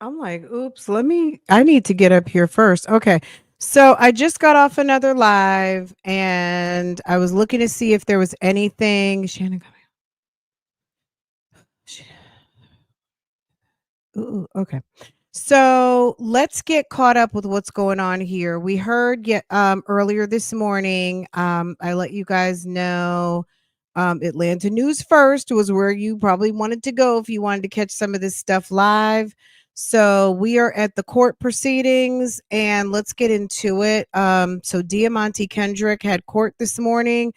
I'm like, oops, I need to get up here first. Okay. So I just got off another live and I was looking to see if there was anything. Shannon, ooh, okay. So let's get caught up with what's going on here. We heard earlier this morning. I let you guys know Atlanta News First was where you probably wanted to go if you wanted to catch some of this stuff live. So we are at the court proceedings and let's get into it. So Deamonte Kendrick had court this morning.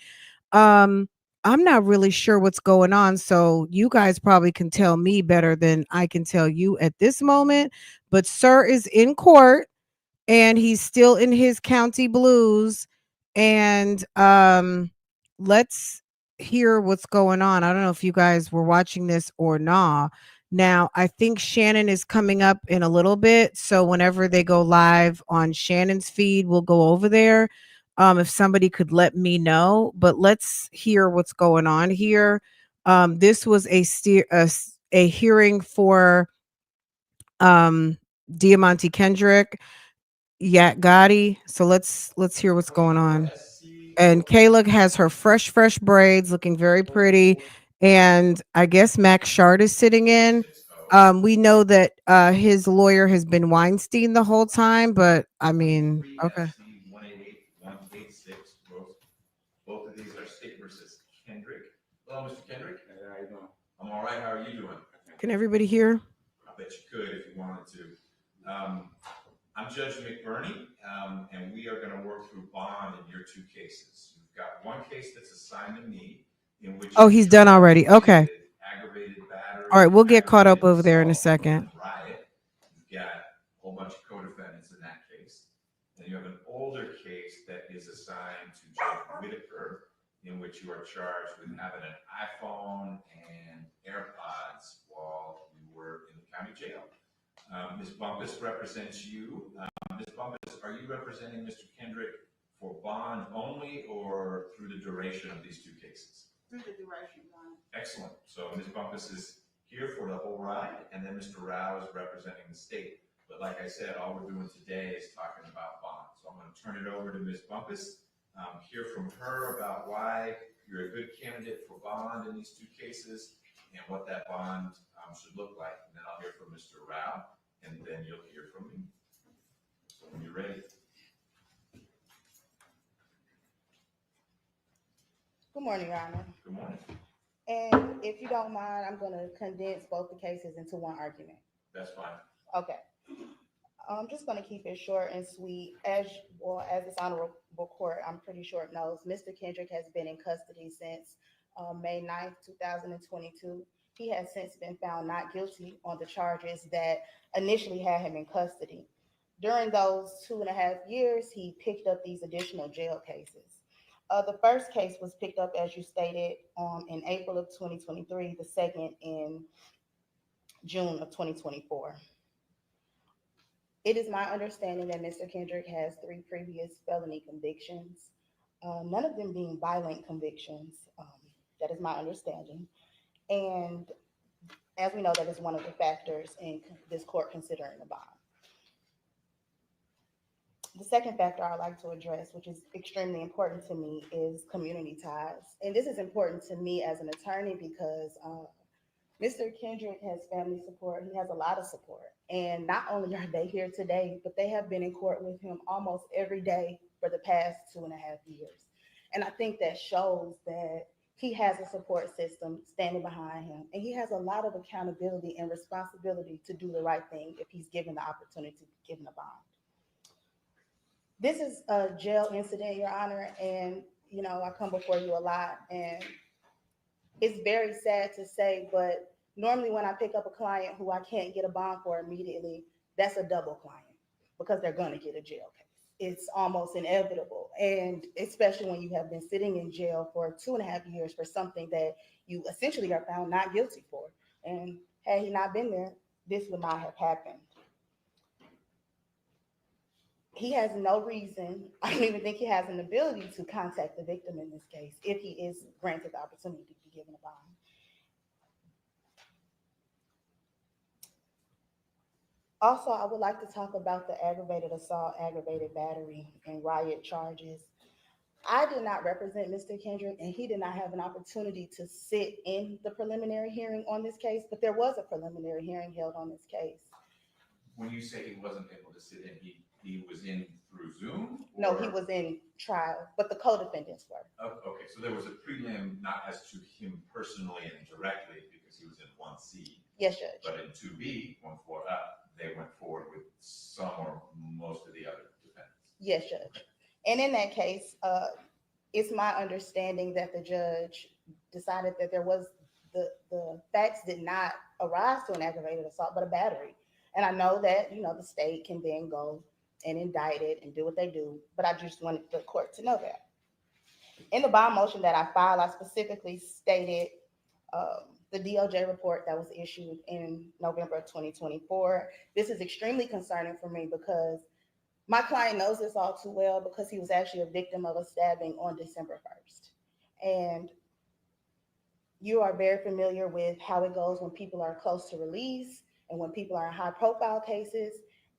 Um, I'm not really sure what's going on, so you guys probably can tell me better than I can tell you at this moment. But Sir is in court and he's still in his county blues. And let's hear what's going on. I don't know if you guys were watching this or not. Now, I think Shannon is coming up in a little bit. So whenever they go live on Shannon's feed, we'll go over there. If somebody could let me know, but let's hear what's going on here. This was a hearing for um, Deamonte Kendrick, yakgotti. So let's hear what's going on. And KAYLA has her fresh braids, looking very pretty. And I guess Max Shard is sitting in. We know that his lawyer has been Weinstein the whole time, but I mean, okay. Both of these are State versus Kendrick. Hello, Mr. Kendrick. Hey, how you doing? I'm all right. How are you doing? Can everybody hear? I bet you could if you wanted to. I'm Judge McBurney, and we are going to work through bond in your two cases. You've got one case that's assigned to me, in which Oh, he's done already. Okay. aggravated battery, All right, we'll get caught up aggravated over there in a assault, second. and riot. You've got a whole bunch of co-defendants in that case. And you have an older case that is assigned to Judge Whitaker, in which you are charged with having an iPhone and AirPods while you were in the county jail. Ms. Bumpus represents you. Ms. Bumpus, are you representing Mr. Kendrick for bond only or through the duration of these two cases? Through the duration, Bond. Excellent. So Ms. Bumpus is here for the whole ride, and then Mr. Rao is representing the state. But like I said, all we're doing today is talking about bond. So I'm going to turn it over to Ms. Bumpus, hear from her about why you're a good candidate for bond in these two cases and what that bond should look like. And then I'll hear from Mr. Rao, and then you'll hear from me. So when you're ready. Good morning, Your Honor. Good morning. And if you don't mind, I'm going to condense both the cases into one argument. That's fine. Okay. I'm just going to keep it short and sweet. As this honorable court, I'm pretty sure it knows, Mr. Kendrick has been in custody since May 9th, 2022. He has since been found not guilty on the charges that initially had him in custody. During those 2.5 years, he picked up these additional jail cases. The first case was picked up, as you stated, in April of 2023, the second in June of 2024. It is my understanding that Mr. Kendrick has 3 previous felony convictions, none of them being violent convictions. That is my understanding. And as we know, that is one of the factors in this court considering a bond. The second factor I like to address, which is extremely important to me, is community ties. And this is important to me as an attorney because Mr. Kendrick has family support. He has a lot of support. And not only are they here today, but they have been in court with him almost every day for the past 2.5 years. And I think that shows that he has a support system standing behind him. And he has a lot of accountability and responsibility to do the right thing if he's given the opportunity to be given a bond. This is a jail incident, Your Honor, and I come before you a lot, and it's very sad to say, but normally when I pick up a client who I can't get a bond for immediately, that's a double client because they're going to get a jail case. It's almost inevitable. And especially when you have been sitting in jail for 2.5 years for something that you essentially are found not guilty for. And had he not been there, this would not have happened. He has no reason, I don't even think he has an ability to contact the victim in this case if he is granted the opportunity to be given a bond. Also, I would like to talk about the aggravated assault, aggravated battery, and riot charges. I did not represent Mr. Kendrick, and he did not have an opportunity to sit in the preliminary hearing on this case, but there was a preliminary hearing held on this case. When you say he wasn't able to sit in, he was in through Zoom? No, he was in trial, but the co-defendants were. Oh, okay, so there was a prelim not as to him personally and directly because he was in 1C. Yes, Judge. But in 2B, 1 floor up, they went forward with some or most of the other defendants. Yes, Judge. And in that case, it's my understanding that the judge decided that there was the facts did not arise to an aggravated assault, but a battery. And I know that, the state can then go and indict it and do what they do, but I just wanted the court to know that. In the bond motion that I filed, I specifically stated the DOJ report that was issued in November of 2024. This is extremely concerning for me because my client knows this all too well because he was actually a victim of a stabbing on December 1st. And you are very familiar with how it goes when people are close to release and when people are in high profile cases,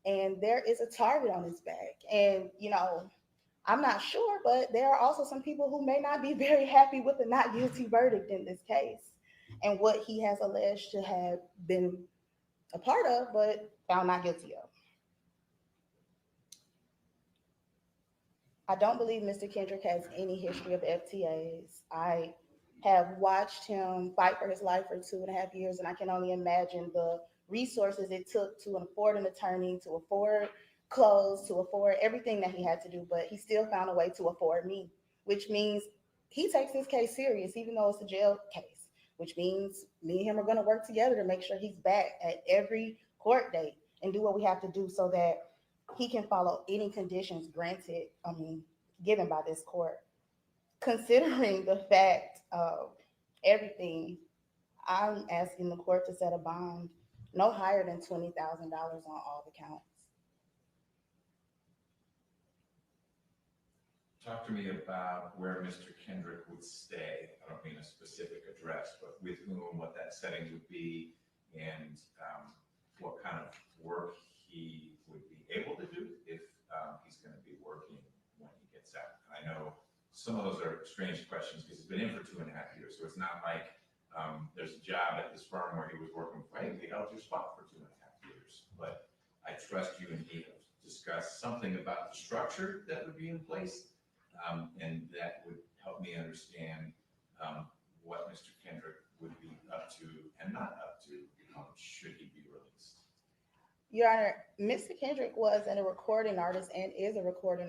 and there is a target on his back. And, I'm not sure, but there are also some people who may not be very happy with the not guilty verdict in this case and what he has alleged to have been a part of, but found not guilty of. I don't believe Mr. Kendrick has any history of FTAs. I have watched him fight for his life for 2.5 years, and I can only imagine the resources it took to afford an attorney, to afford clothes, to afford everything that he had to do, but he still found a way to afford me, which means he takes this case serious, even though it's a jail case, which means me and him are going to work together to make sure he's back at every court date and do what we have to do so that he can follow any conditions given by this court. Considering the fact of everything, I'm asking the court to set a bond no higher than $20,000 on all the counts. Talk to me about where Mr. Kendrick would stay. I don't mean a specific address, but with whom, what that setting would be, and what kind of work he would be able to do if he's going to be working when he gets out. And I know some of those are strange questions because he's been in for 2.5 years, so it's not like there's a job at this firm where he was working for, hey, we held your spot for 2.5 years. But I trust you and me to discuss something about the structure that would be in place. And that would help me understand what Mr. Kendrick would be up to and not up to should he be released. Your Honor, Mr. Kendrick was a recording artist and is a recording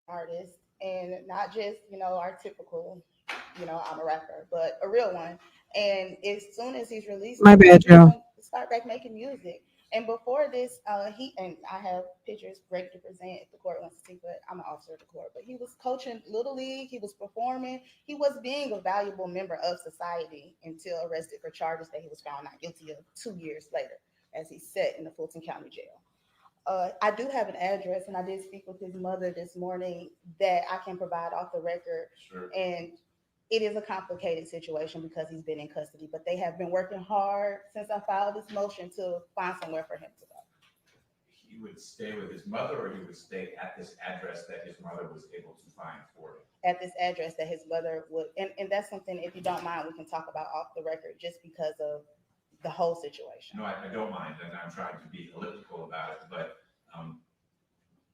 artist, and not just, our typical, I'm a rapper, but a real one. And as soon as he's released, My bad, Joe. Start back making music. And before this, I have pictures ready to present if the court wants to see, but I'm an officer of the court. But he was coaching Little League, he was performing, he was being a valuable member of society until arrested for charges that he was found not guilty of 2 years later, as he sat in the Fulton County Jail. I do have an address, and I did speak with his mother this morning that I can provide off the record. Sure. And it is a complicated situation because he's been in custody, but they have been working hard since I filed this motion to find somewhere for him to go. He would stay with his mother, or he would stay at this address that his mother was able to find for him? At this address that his mother would, and that's something, if you don't mind, we can talk about off the record just because of the whole situation. No, I don't mind, and I'm trying to be elliptical about it, but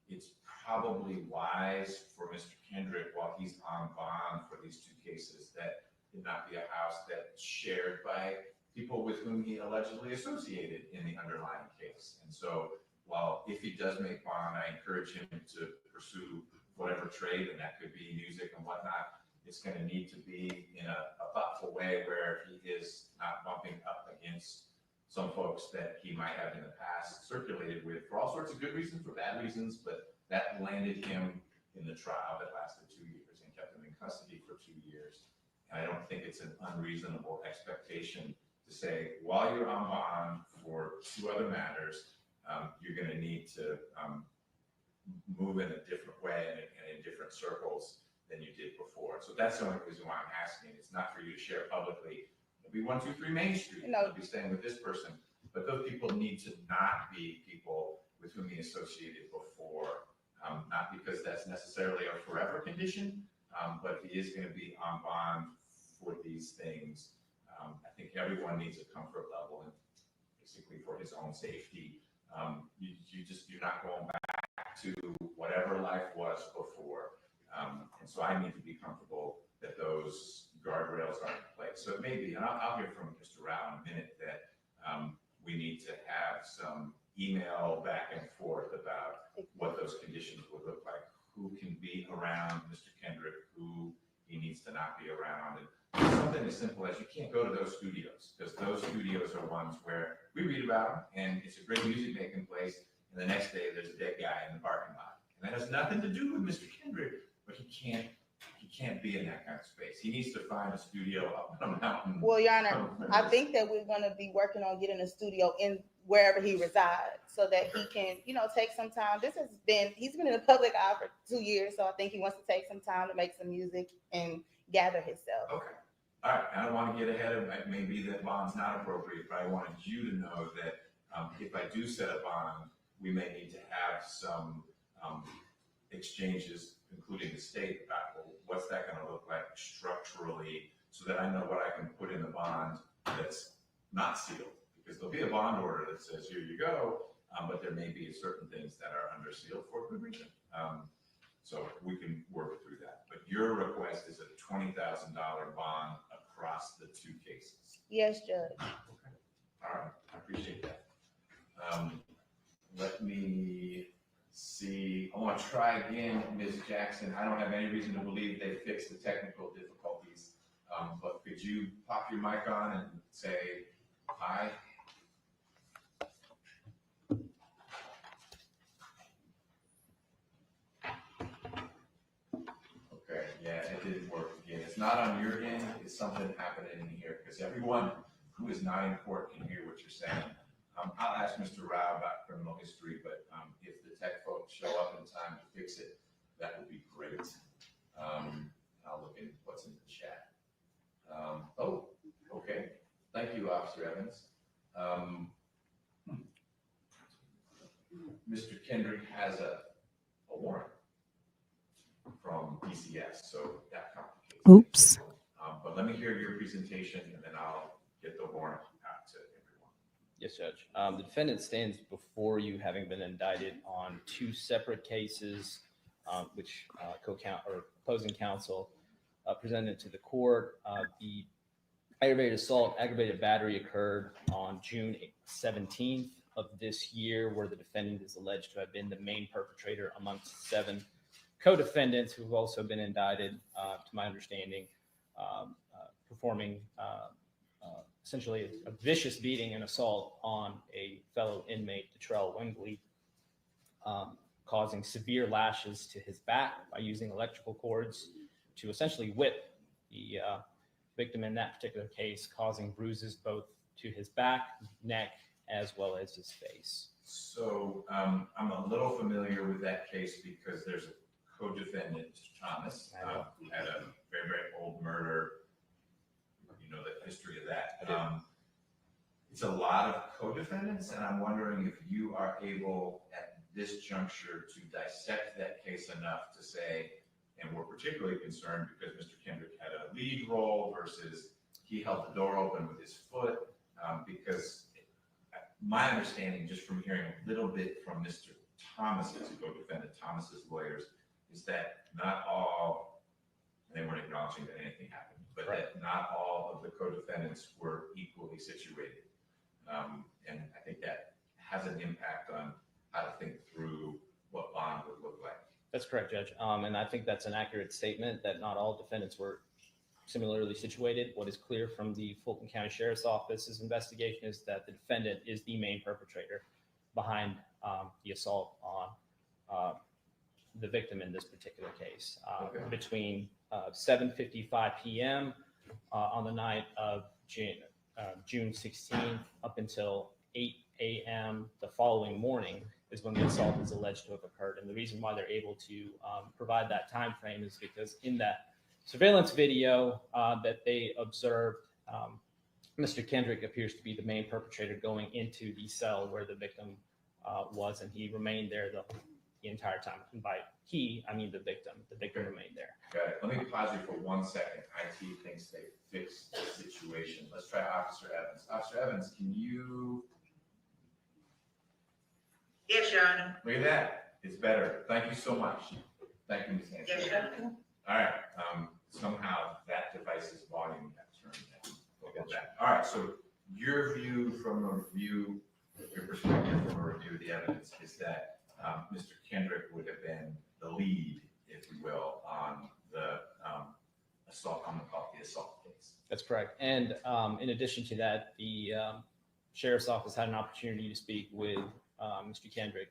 it's probably wise for Mr. Kendrick, while he's on bond for these 2 cases, that it not be a house that's shared by people with whom he allegedly associated in the underlying case. And so, while if he does make bond, I encourage him to pursue whatever trade, and that could be music and whatnot. It's going to need to be in a thoughtful way where he is not bumping up against some folks that he might have in the past circulated with for all sorts of good reasons, for bad reasons, but that landed him in the trial that lasted 2 years and kept him in custody for 2 years. And I don't think it's an unreasonable expectation to say, while you're on bond for 2 other matters, you're going to need to move in a different way and in different circles than you did before. So that's the only reason why I'm asking. It's not for you to share publicly. It'll be 123 Main Street. I'll be staying with this person. But those people need to not be people with whom he associated before, not because that's necessarily a forever condition, but if he is going to be on bond for these things, I think everyone needs a comfort level, and basically for his own safety. You're not going back to whatever life was before. And so I need to be comfortable that those guardrails are in place. So it may be, and I'll hear from Mr. Rao in a minute, that we need to have some email back and forth about what those conditions would look like, who can be around Mr. Kendrick, who he needs to not be around. And something as simple as you can't go to those studios, because those studios are ones where we read about them and it's a great music making place, and the next day there's a dead guy in the parking lot. And that has nothing to do with Mr. Kendrick, but he can't be in that kind of space. He needs to find a studio up on a mountain. Well, Your Honor, I think that we're going to be working on getting a studio in wherever he resides, so that he can, take some time. He's been in the public eye for 2 years, so I think he wants to take some time to make some music and gather himself. Okay. All right. I don't want to get ahead of it. Maybe that bond's not appropriate, but I wanted you to know that if I do set a bond, we may need to have some exchanges, including the state, about what's that going to look like structurally, so that I know what I can put in the bond that's not sealed. Because there'll be a bond order that says, here you go, but there may be certain things that are under seal for a good reason. So we can work through that. But your request is a $20,000 bond across the two cases. Yes, Judge. Okay. All right. I appreciate that. Let me see. I want to try again, Ms. Jackson. I don't have any reason to believe they fixed the technical difficulties, but could you pop your mic on and say hi? Okay, yeah, it didn't work again. It's not on your end, it's something happening in here, because everyone who is not in court can hear what you're saying. I'll ask Mr. Rao about criminal history, but if the tech folks show up in time to fix it, that would be great. I'll look at what's in the chat. Oh, okay. Thank you, Officer Evans. Mr. Kendrick has a warrant from DCS, so that complicates things. Oops. But let me hear your presentation, and then I'll get the warrant out to everyone. Yes, Judge. The defendant stands before you, having been indicted on two separate cases, which opposing counsel presented to the court. The aggravated assault, aggravated battery occurred on June 17th of this year, where the defendant is alleged to have been the main perpetrator amongst 7 co-defendants who have also been indicted, to my understanding, performing essentially a vicious beating and assault on a fellow inmate, Detrell Wembley, causing severe lashes to his back by using electrical cords to essentially whip the victim in that particular case, causing bruises both to his back, neck, as well as his face. So I'm a little familiar with that case because there's a co-defendant, Thomas, who had a very, very old murder. You know the history of that. It's a lot of co-defendants, and I'm wondering if you are able at this juncture to dissect that case enough to say, and we're particularly concerned because Mr. Kendrick had a lead role versus he held the door open with his foot, because my understanding, just from hearing a little bit from Mr. Thomas's co-defendant, Thomas's lawyers, is that not all, and they weren't acknowledging that anything happened, but that not all of the co-defendants were equally situated. And I think that has an impact on how to think through what bond would look like. That's correct, Judge. And I think that's an accurate statement that not all defendants were similarly situated. What is clear from the Fulton County Sheriff's Office's investigation is that the defendant is the main perpetrator behind the assault on the victim in this particular case. Between 7:55 p.m. On the night of June 16th up until 8 a.m. the following morning is when the assault is alleged to have occurred. And the reason why they're able to provide that time frame is because in that surveillance video that they observed Mr. Kendrick appears to be the main perpetrator going into the cell where the victim was, and he remained there the entire time. And by he, I mean the victim. The victim remained there. Got it. Let me pause you for 1 second. IT thinks they fixed the situation. Let's try Officer Evans. Officer Evans, can you? Yes, Your Honor. Look at that. It's better. Thank you so much. Thank you, Ms. Hanson. Yes, Your Honor. All right. Somehow that device's volume got turned down. We'll get that. All right. So your view from a review, your perspective from a review of the evidence is that Mr. Kendrick would have been the lead, if you will, on the assault, I'm going to call it the assault case. That's correct. And in addition to that, the sheriff's office had an opportunity to speak with Mr. Kendrick.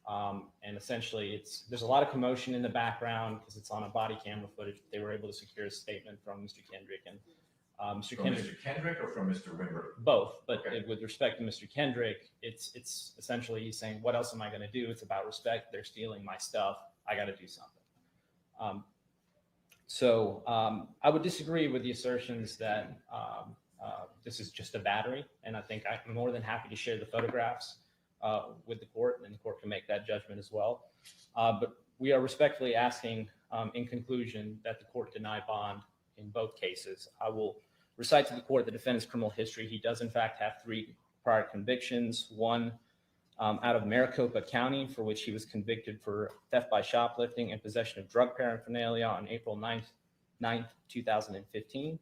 And essentially, there's a lot of commotion in the background because it's on a body camera footage. They were able to secure a statement from Mr. Kendrick. And Mr. From Kendrick, Mr. Kendrick or from Mr. Wimber? both. But Okay. with respect to Mr. Kendrick, it's essentially he's saying, what else am I going to do? It's about respect. They're stealing my stuff. I got to do something. So I would disagree with the assertions that this is just a battery. And I think I'm more than happy to share the photographs with the court, and the court can make that judgment as well. But we are respectfully asking, in conclusion, that the court deny bond in both cases. I will recite to the court the defendant's criminal history. He does, in fact, have 3 prior convictions, one out of Maricopa County, for which he was convicted for theft by shoplifting and possession of drug paraphernalia on April 9th, 2015.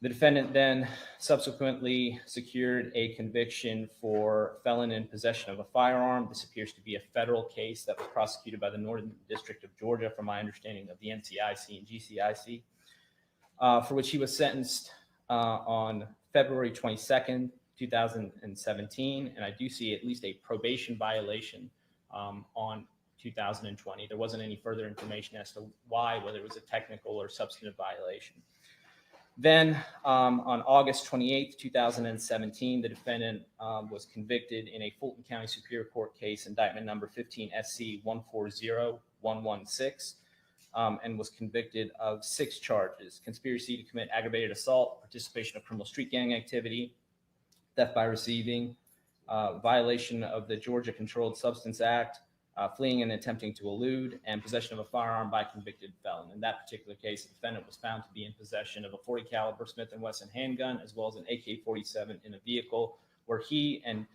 The defendant then subsequently secured a conviction for felon in possession of a firearm. This appears to be a federal case that was prosecuted by the Northern District of Georgia, from my understanding of the NCIC and GCIC, for which he was sentenced on February 22nd, 2017. And I do see at least a probation violation on 2020. There wasn't any further information as to why, whether it was a technical or substantive violation. Then on August 28th, 2017, the defendant was convicted in a Fulton County Superior Court case, indictment number 15 SC 140116, and was convicted of 6 charges: conspiracy to commit aggravated assault, participation of criminal street gang activity, theft by receiving, violation of the Georgia Controlled Substance Act, fleeing and attempting to elude, and possession of a firearm by convicted felon. In that particular case, the defendant was found to be in possession of a .40 caliber Smith & Wesson handgun, as well as an AK-47 in a vehicle, where he and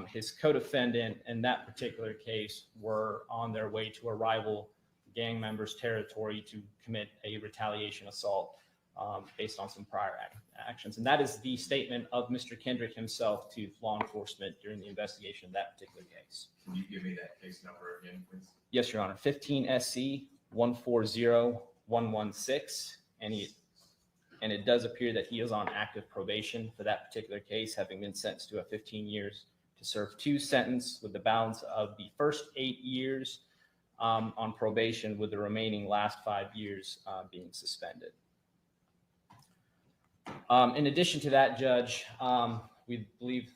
his co-defendant in that particular case were on their way to a rival gang member's territory to commit a retaliation assault based on some prior actions. And that is the statement of Mr. Kendrick himself to law enforcement during the investigation of that particular case. Can you give me that case number again, please? Yes, Your Honor. 15 SC 140116. And it does appear that he is on active probation for that particular case, having been sentenced to a 15 years to serve 2 sentence, with the balance of the first 8 years on probation, with the remaining last 5 years being suspended. In addition to that, Judge, we believe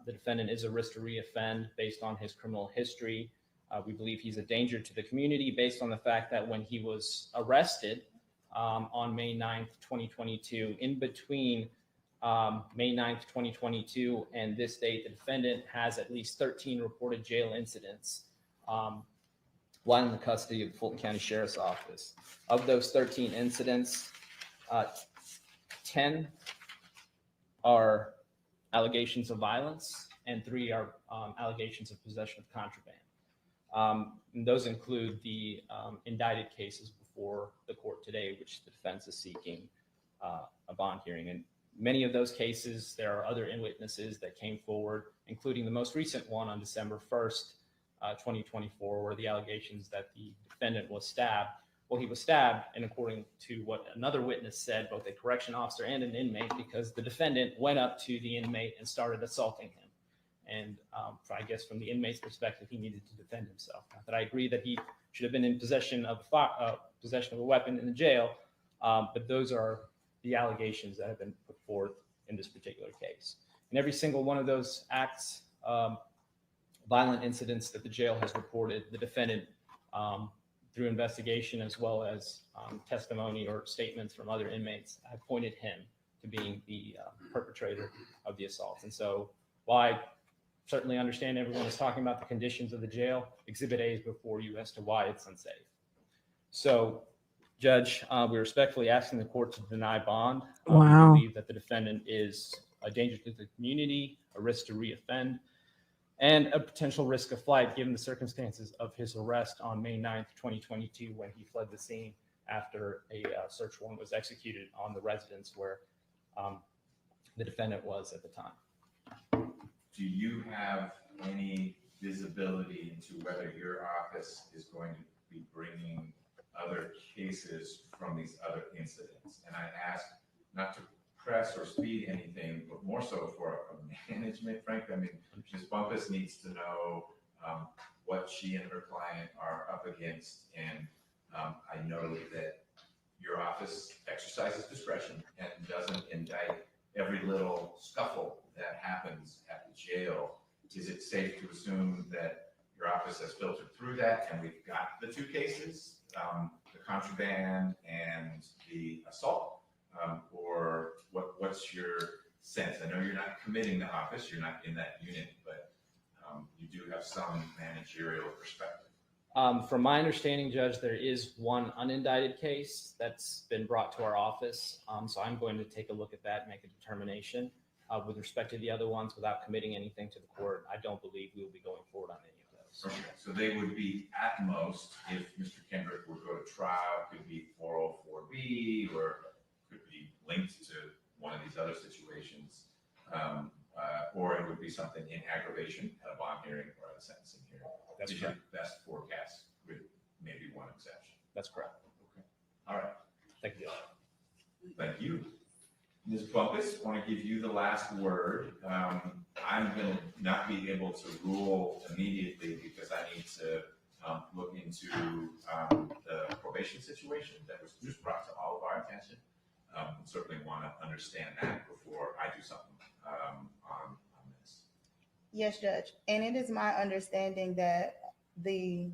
the defendant is a risk to reoffend based on his criminal history. We believe he's a danger to the community based on the fact that when he was arrested on May 9th, 2022, in between May 9th, 2022 and this date, the defendant has at least 13 reported jail incidents while in the custody of the Fulton County Sheriff's Office. Of those 13 incidents, 10 are allegations of violence, and 3 are allegations of possession of contraband. And those include the indicted cases before the court today, which the defense is seeking a bond hearing. And many of those cases, there are other witnesses that came forward, including the most recent one on December 1st, 2024, where the allegations that the defendant was stabbed. Well, he was stabbed, and according to what another witness said, both a correction officer and an inmate, because the defendant went up to the inmate and started assaulting him. And I guess from the inmate's perspective, he needed to defend himself. Not that I agree that he should have been in possession of a weapon in the jail, but those are the allegations that have been put forth in this particular case. And every single one of those acts, violent incidents that the jail has reported, the defendant, through investigation as well as testimony or statements from other inmates, have pointed him to being the perpetrator of the assault. And so while I certainly understand everyone is talking about the conditions of the jail, Exhibit A is before you as to why it's unsafe. So, Judge, we're respectfully asking the court to deny bond. Wow. We believe that the defendant is a danger to the community, a risk to reoffend, and a potential risk of flight given the circumstances of his arrest on May 9th, 2022, when he fled the scene after a search warrant was executed on the residence where the defendant was at the time. Do you have any visibility into whether your office is going to be bringing other cases from these other incidents? And I ask not to press or speed anything, but more so for a management, frankly. I mean, Ms. Bumpus needs to know what she and her client are up against. And I know that your office exercises discretion and doesn't indict every little scuffle that happens at the jail. Is it safe to assume that your office has filtered through that and we've got the two cases, the contraband and the assault? Or what's your sense? I know you're not committing the office, you're not in that unit, but you do have some managerial perspective. From my understanding, Judge, there is one unindicted case that's been brought to our office. So I'm going to take a look at that and make a determination. With respect to the other ones, without committing anything to the court, I don't believe we will be going forward on any of those. Okay, so they would be at most, if Mr. Kendrick would go to trial, could be 404B or could be linked to one of these other situations. Or it would be something in aggravation at a bond hearing or at a sentencing hearing. That's Is correct. your best forecast with maybe one exception. That's correct. Okay. All right. Thank you, Judge. Thank you. Ms. Bumpus, I want to give you the last word. I'm going to not be able to rule immediately because I need to look into the probation situation that was just brought to all of our attention. Certainly want to understand that before I do something on this. Yes, Judge. And it is my understanding that the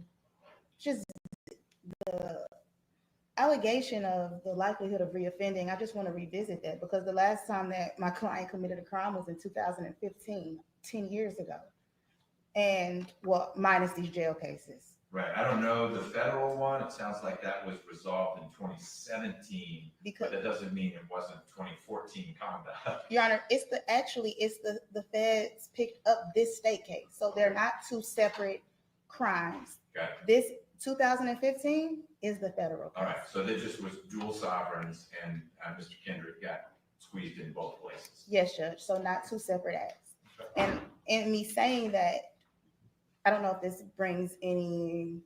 allegation of the likelihood of reoffending, I just want to revisit that because the last time that my client committed a crime was in 2015, 10 years ago. And well, minus these jail cases. Right. I don't know the federal one. It sounds like that was resolved in 2017, but that doesn't mean it wasn't 2014 conduct. Your Honor, it's the feds picked up this state case. So they're not two separate crimes. Got it. This 2015 is the federal case. All right. So there just was dual sovereigns and Mr. Kendrick got squeezed in both places. Yes, Judge. So not two separate acts. And me saying that, I don't know if this brings any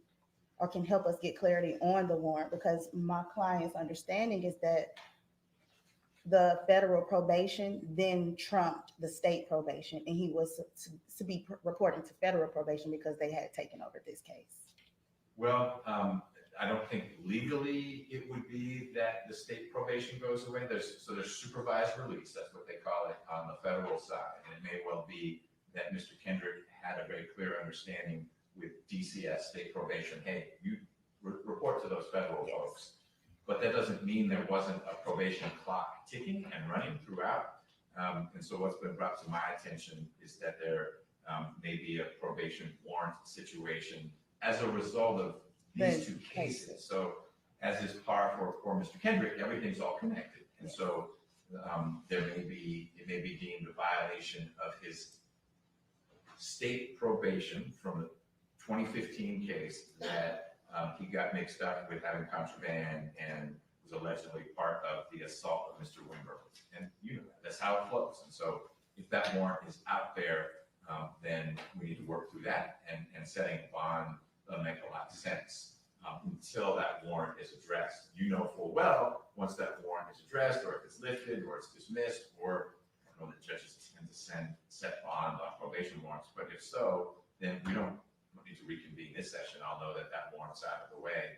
or can help us get clarity on the warrant because my client's understanding is that the federal probation then trumped the state probation and he was to be reporting to federal probation because they had taken over this case. Well, I don't think legally it would be that the state probation goes away. There's supervised release. That's what they call it on the federal side. And it may well be that Mr. Kendrick had a very clear understanding with DCS, state probation. Hey, you report to those federal folks. But that doesn't mean there wasn't a probation clock ticking and running throughout. And so what's been brought to my attention is that there may be a probation warrant situation as a result of these two cases. So as is par for Mr. Kendrick, everything's all connected. And so it may be deemed a violation of his state probation from the 2015 case that he got mixed up with having contraband and was allegedly part of the assault of Mr. Wimber. And you know that's how it flows. And so if that warrant is out there, then we need to work through that and setting a bond doesn't make a lot of sense until that warrant is addressed. You know full well, once that warrant is addressed or if it's lifted or it's dismissed or I know that judges tend to set bond on probation warrants, but if so, then we don't need to reconvene this session. I'll know that warrant's out of the way.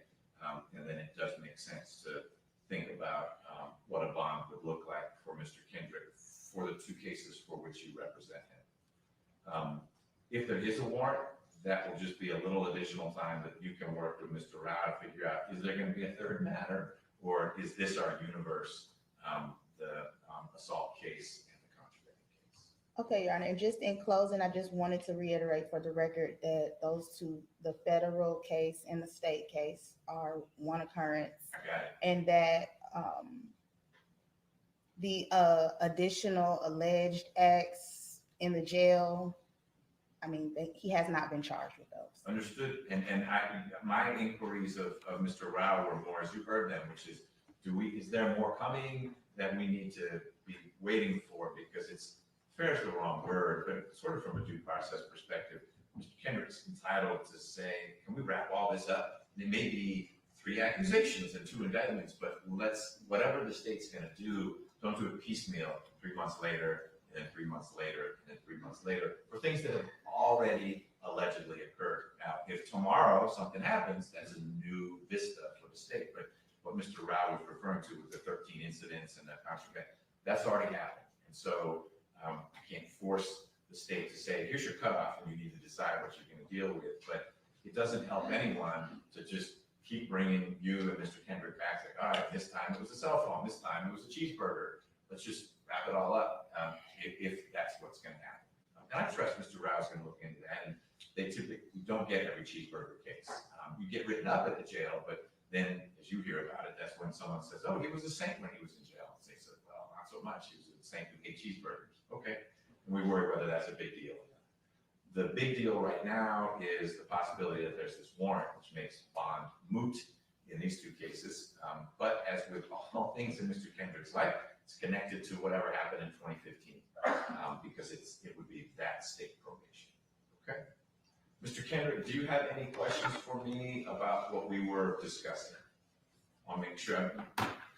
And then it does make sense to think about what a bond would look like for Mr. Kendrick for the two cases for which you represent him. If there is a warrant, that will just be a little additional time that you can work with Mr. Rao to figure out, is there going to be a third matter or is this our universe, the Okay, Your Honor, and just in closing, I just wanted to reiterate for the record that those two, the federal case and the state case, are one occurrence, I got it. and that the additional alleged acts in the jail, I mean, he has not been charged with those. Understood. And my inquiries of Mr. Rao were more, as you heard them, which is, is there more coming that we need to be waiting for? Because it's, fair is the wrong word, but sort of from a due process perspective, Mr. Kendrick's entitled to say, can we wrap all this up? It may be 3 accusations and 2 indictments, but whatever the state's gonna do, don't do it piecemeal 3 months later, and then 3 months later, and then 3 months later, for things that have already allegedly occurred. Now, if tomorrow something happens, that's a new vista for the state. But what Mr. Rao was referring to with the 13 incidents and the contract, that's already happened. And so I can't force the state to say, here's your cutoff, and you need to decide what you're going to deal with. But it doesn't help anyone to just keep bringing you and Mr. Kendrick back. Like, all right, this time it was a cell phone. This time it was a cheeseburger. Let's just wrap it all up if that's what's going to happen. And I trust Mr. Rao is going to look into that. And they typically don't get every cheeseburger case. You get written up at the jail, but then as you hear about it, that's when someone says, oh, he was a saint when he was in jail. And they said, well, not so much. He was a saint who ate cheeseburgers. Okay. And we worry whether that's a big deal. The big deal right now is the possibility that there's this warrant, which makes bond moot in these 2 cases. But as with all things in Mr. Kendrick's life, it's connected to whatever happened in 2015 because it would be that state probation. Okay. Mr. Kendrick, do you have any questions for me about what we were discussing? I'll make sure.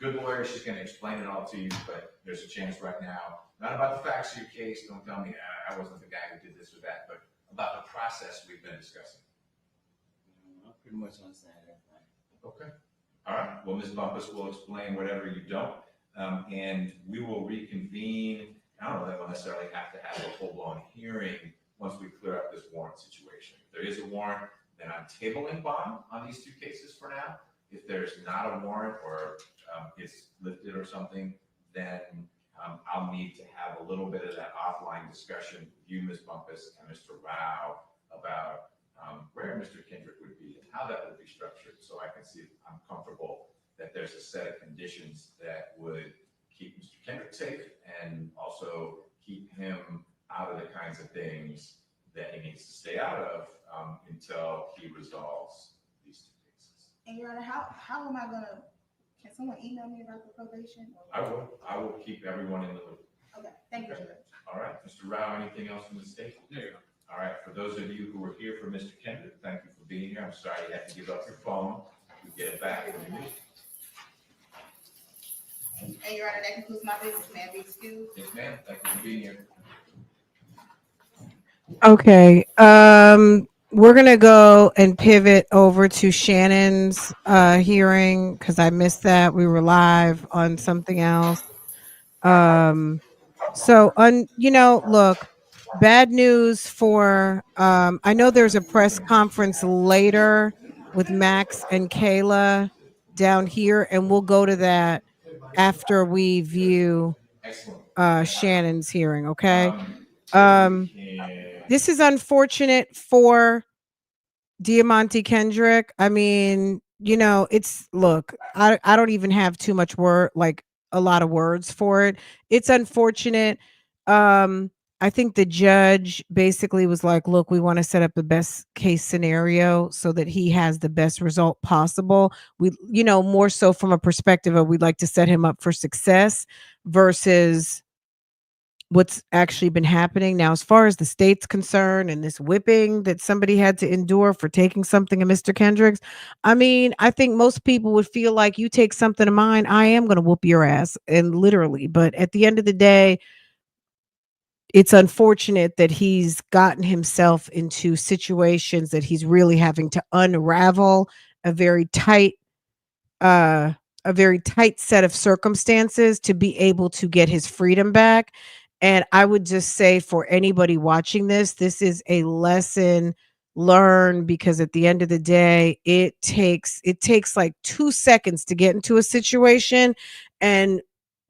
Good lawyer, she's going to explain it all to you, but there's a chance right now, not about the facts of your case, don't tell me I wasn't the guy who did this or that, but about the process we've been discussing. I pretty much understand everything. Okay. All right. Well, Ms. Bumpus will explain whatever you don't, and we will reconvene. I don't know that we'll necessarily have to have a full-blown hearing once we clear up this warrant situation. If there is a warrant, then I'm tabling bond on these 2 cases for now. If there's not a warrant or it's lifted or something, then I'll need to have a little bit of that offline discussion with you, Ms. Bumpus, and Mr. Rao about where Mr. Kendrick would be and how that would be structured, so I can see if I'm comfortable that there's a set of conditions that would keep Mr. Kendrick safe and also keep him out of the kinds of things that he needs to stay out of until he resolves these 2 cases. And Your Honor, how am I gonna? Can someone email me about the probation? I will keep everyone in the loop. Okay, thank you, Judge. All right, Mr. Rao, anything else from the state? There you go. All right, for those of you who were here for Mr. Kendrick, thank you for being here. I'm sorry you had to give up your phone. You get it back when you need it. And Your Honor, that concludes my business. May I be excused? Yes, ma'am. Thank you for being here. Okay. We're gonna go and pivot over to Shannon's hearing because I missed that. We were live on something else. Look, bad news for I know there's a press conference later with Max and KAYLA down here, and we'll go to that after we view Shannon's hearing, okay? This is unfortunate for Deamonte Kendrick. I mean, I don't even have too much a lot of words for it. It's unfortunate. I think the judge basically was like, look, we want to set up the best case scenario so that he has the best result possible. We, more so from a perspective of we'd like to set him up for success versus what's actually been happening. Now, as far as the state's concerned and this whipping that somebody had to endure for taking something of Mr. Kendrick's, I mean, I think most people would feel like you take something of mine, I am going to whoop your ass, and literally. But at the end of the day, it's unfortunate that he's gotten himself into situations that he's really having to unravel a very tight set of circumstances to be able to get his freedom back. And I would just say for anybody watching this is a lesson learned, because at the end of the day, it takes like 2 seconds to get into a situation. And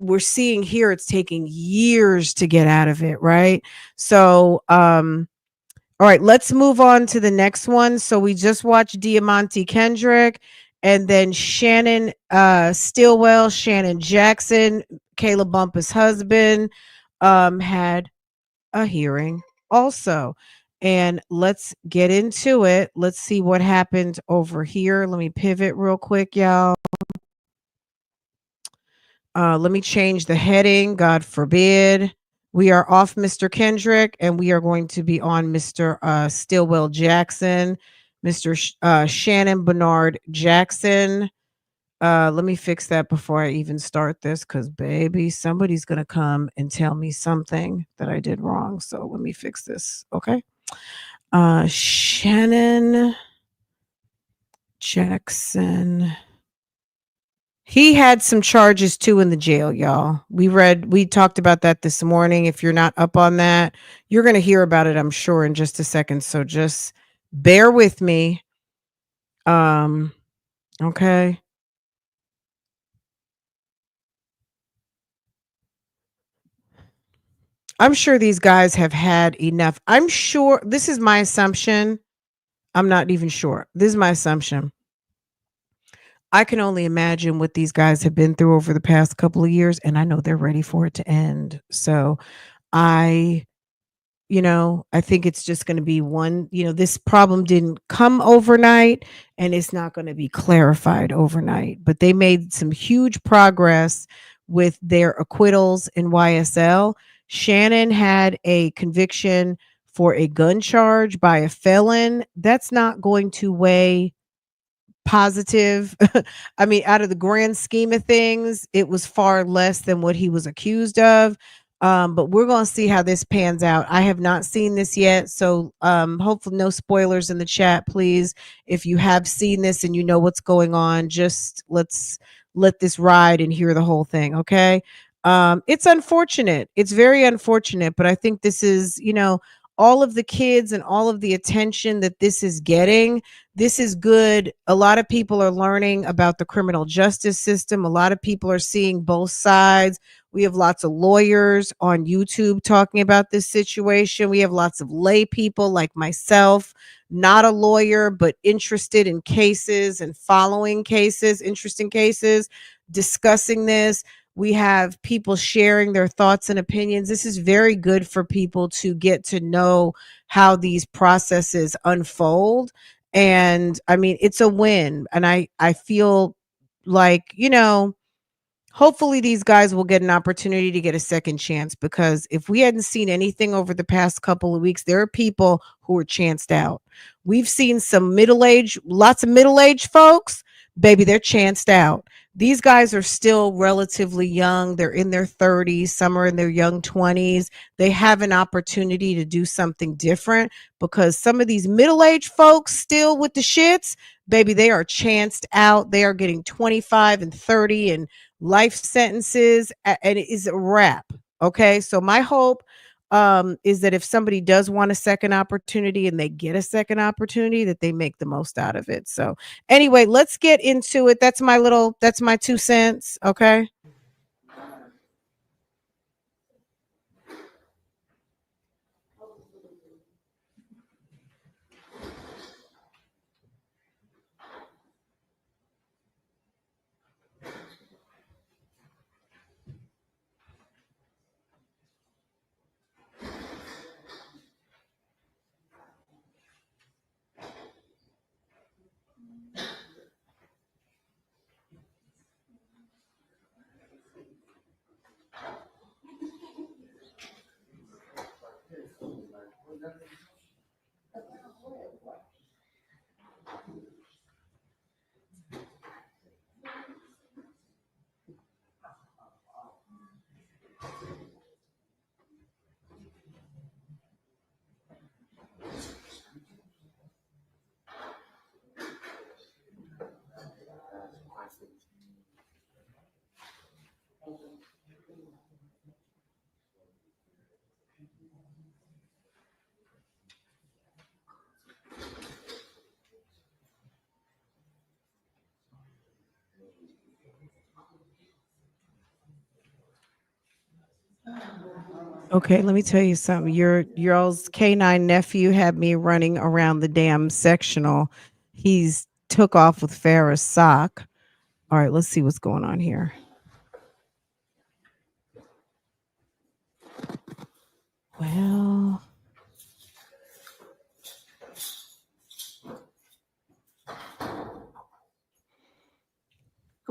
we're seeing here it's taking years to get out of it, right? So all right, let's move on to the next one. So we just watched Deamonte Kendrick, and then Shannon Stillwell, Shannon Jackson, Kayla Bumpus' husband, had a hearing also. And let's get into it. Let's see what happened over here. Let me pivot real quick, y'all. Let me change the heading. God forbid. We are off Mr. Kendrick and we are going to be on Mr. Stillwell Jackson, Mr. Shannon Bernard Jackson. Let me fix that before I even start this because, baby, somebody's going to come and tell me something that I did wrong. So let me fix this. Okay. Shannon Jackson. He had some charges too in the jail, y'all. We talked about that this morning. If you're not up on that, you're going to hear about it, I'm sure, in just a second. So just bear with me. Okay. I'm sure these guys have had enough. I'm sure this is my assumption. I'm not even sure. This is my assumption. I can only imagine what these guys have been through over the past couple of years, and I know they're ready for it to end. So I I think it's just going to be one, this problem didn't come overnight and it's not going to be clarified overnight, but they made some huge progress with their acquittals in YSL. Shannon had a conviction for a gun charge by a felon. That's not going to weigh positive. I mean, out of the grand scheme of things, it was far less than what he was accused of. But we're going to see how this pans out. I have not seen this yet. So hopefully no spoilers in the chat, please. If you have seen this and you know what's going on, just let's let this ride and hear the whole thing. Okay. It's unfortunate. It's very unfortunate, but I think this is, all of the kids and all of the attention that this is getting, this is good. A lot of people are learning about the criminal justice system. A lot of people are seeing both sides. We have lots of lawyers on YouTube talking about this situation. We have lots of lay people like myself, not a lawyer, but interested in cases and following cases, interesting cases, discussing this. We have people sharing their thoughts and opinions. This is very good for people to get to know how these processes unfold. And I mean, it's a win. And I feel like, hopefully these guys will get an opportunity to get a second chance, because if we hadn't seen anything over the past couple of weeks, there are people who are chanced out. We've seen some lots of middle-aged folks, baby, they're chanced out. These guys are still relatively young. They're in their 30s, some are in their young 20s. They have an opportunity to do something different, because some of these middle-aged folks still with the shits, baby, they are chanced out. They are getting 25 and 30 and life sentences, and it is a wrap. Okay. So my hope is that if somebody does want a second opportunity and they get a second opportunity, that they make the most out of it. So anyway, let's get into it. That's my 2 cents. Okay. Okay, let me tell you something. Your all's canine nephew had me running around the damn sectional. He's took off with Farrah's sock. All right, let's see what's going on here. Well,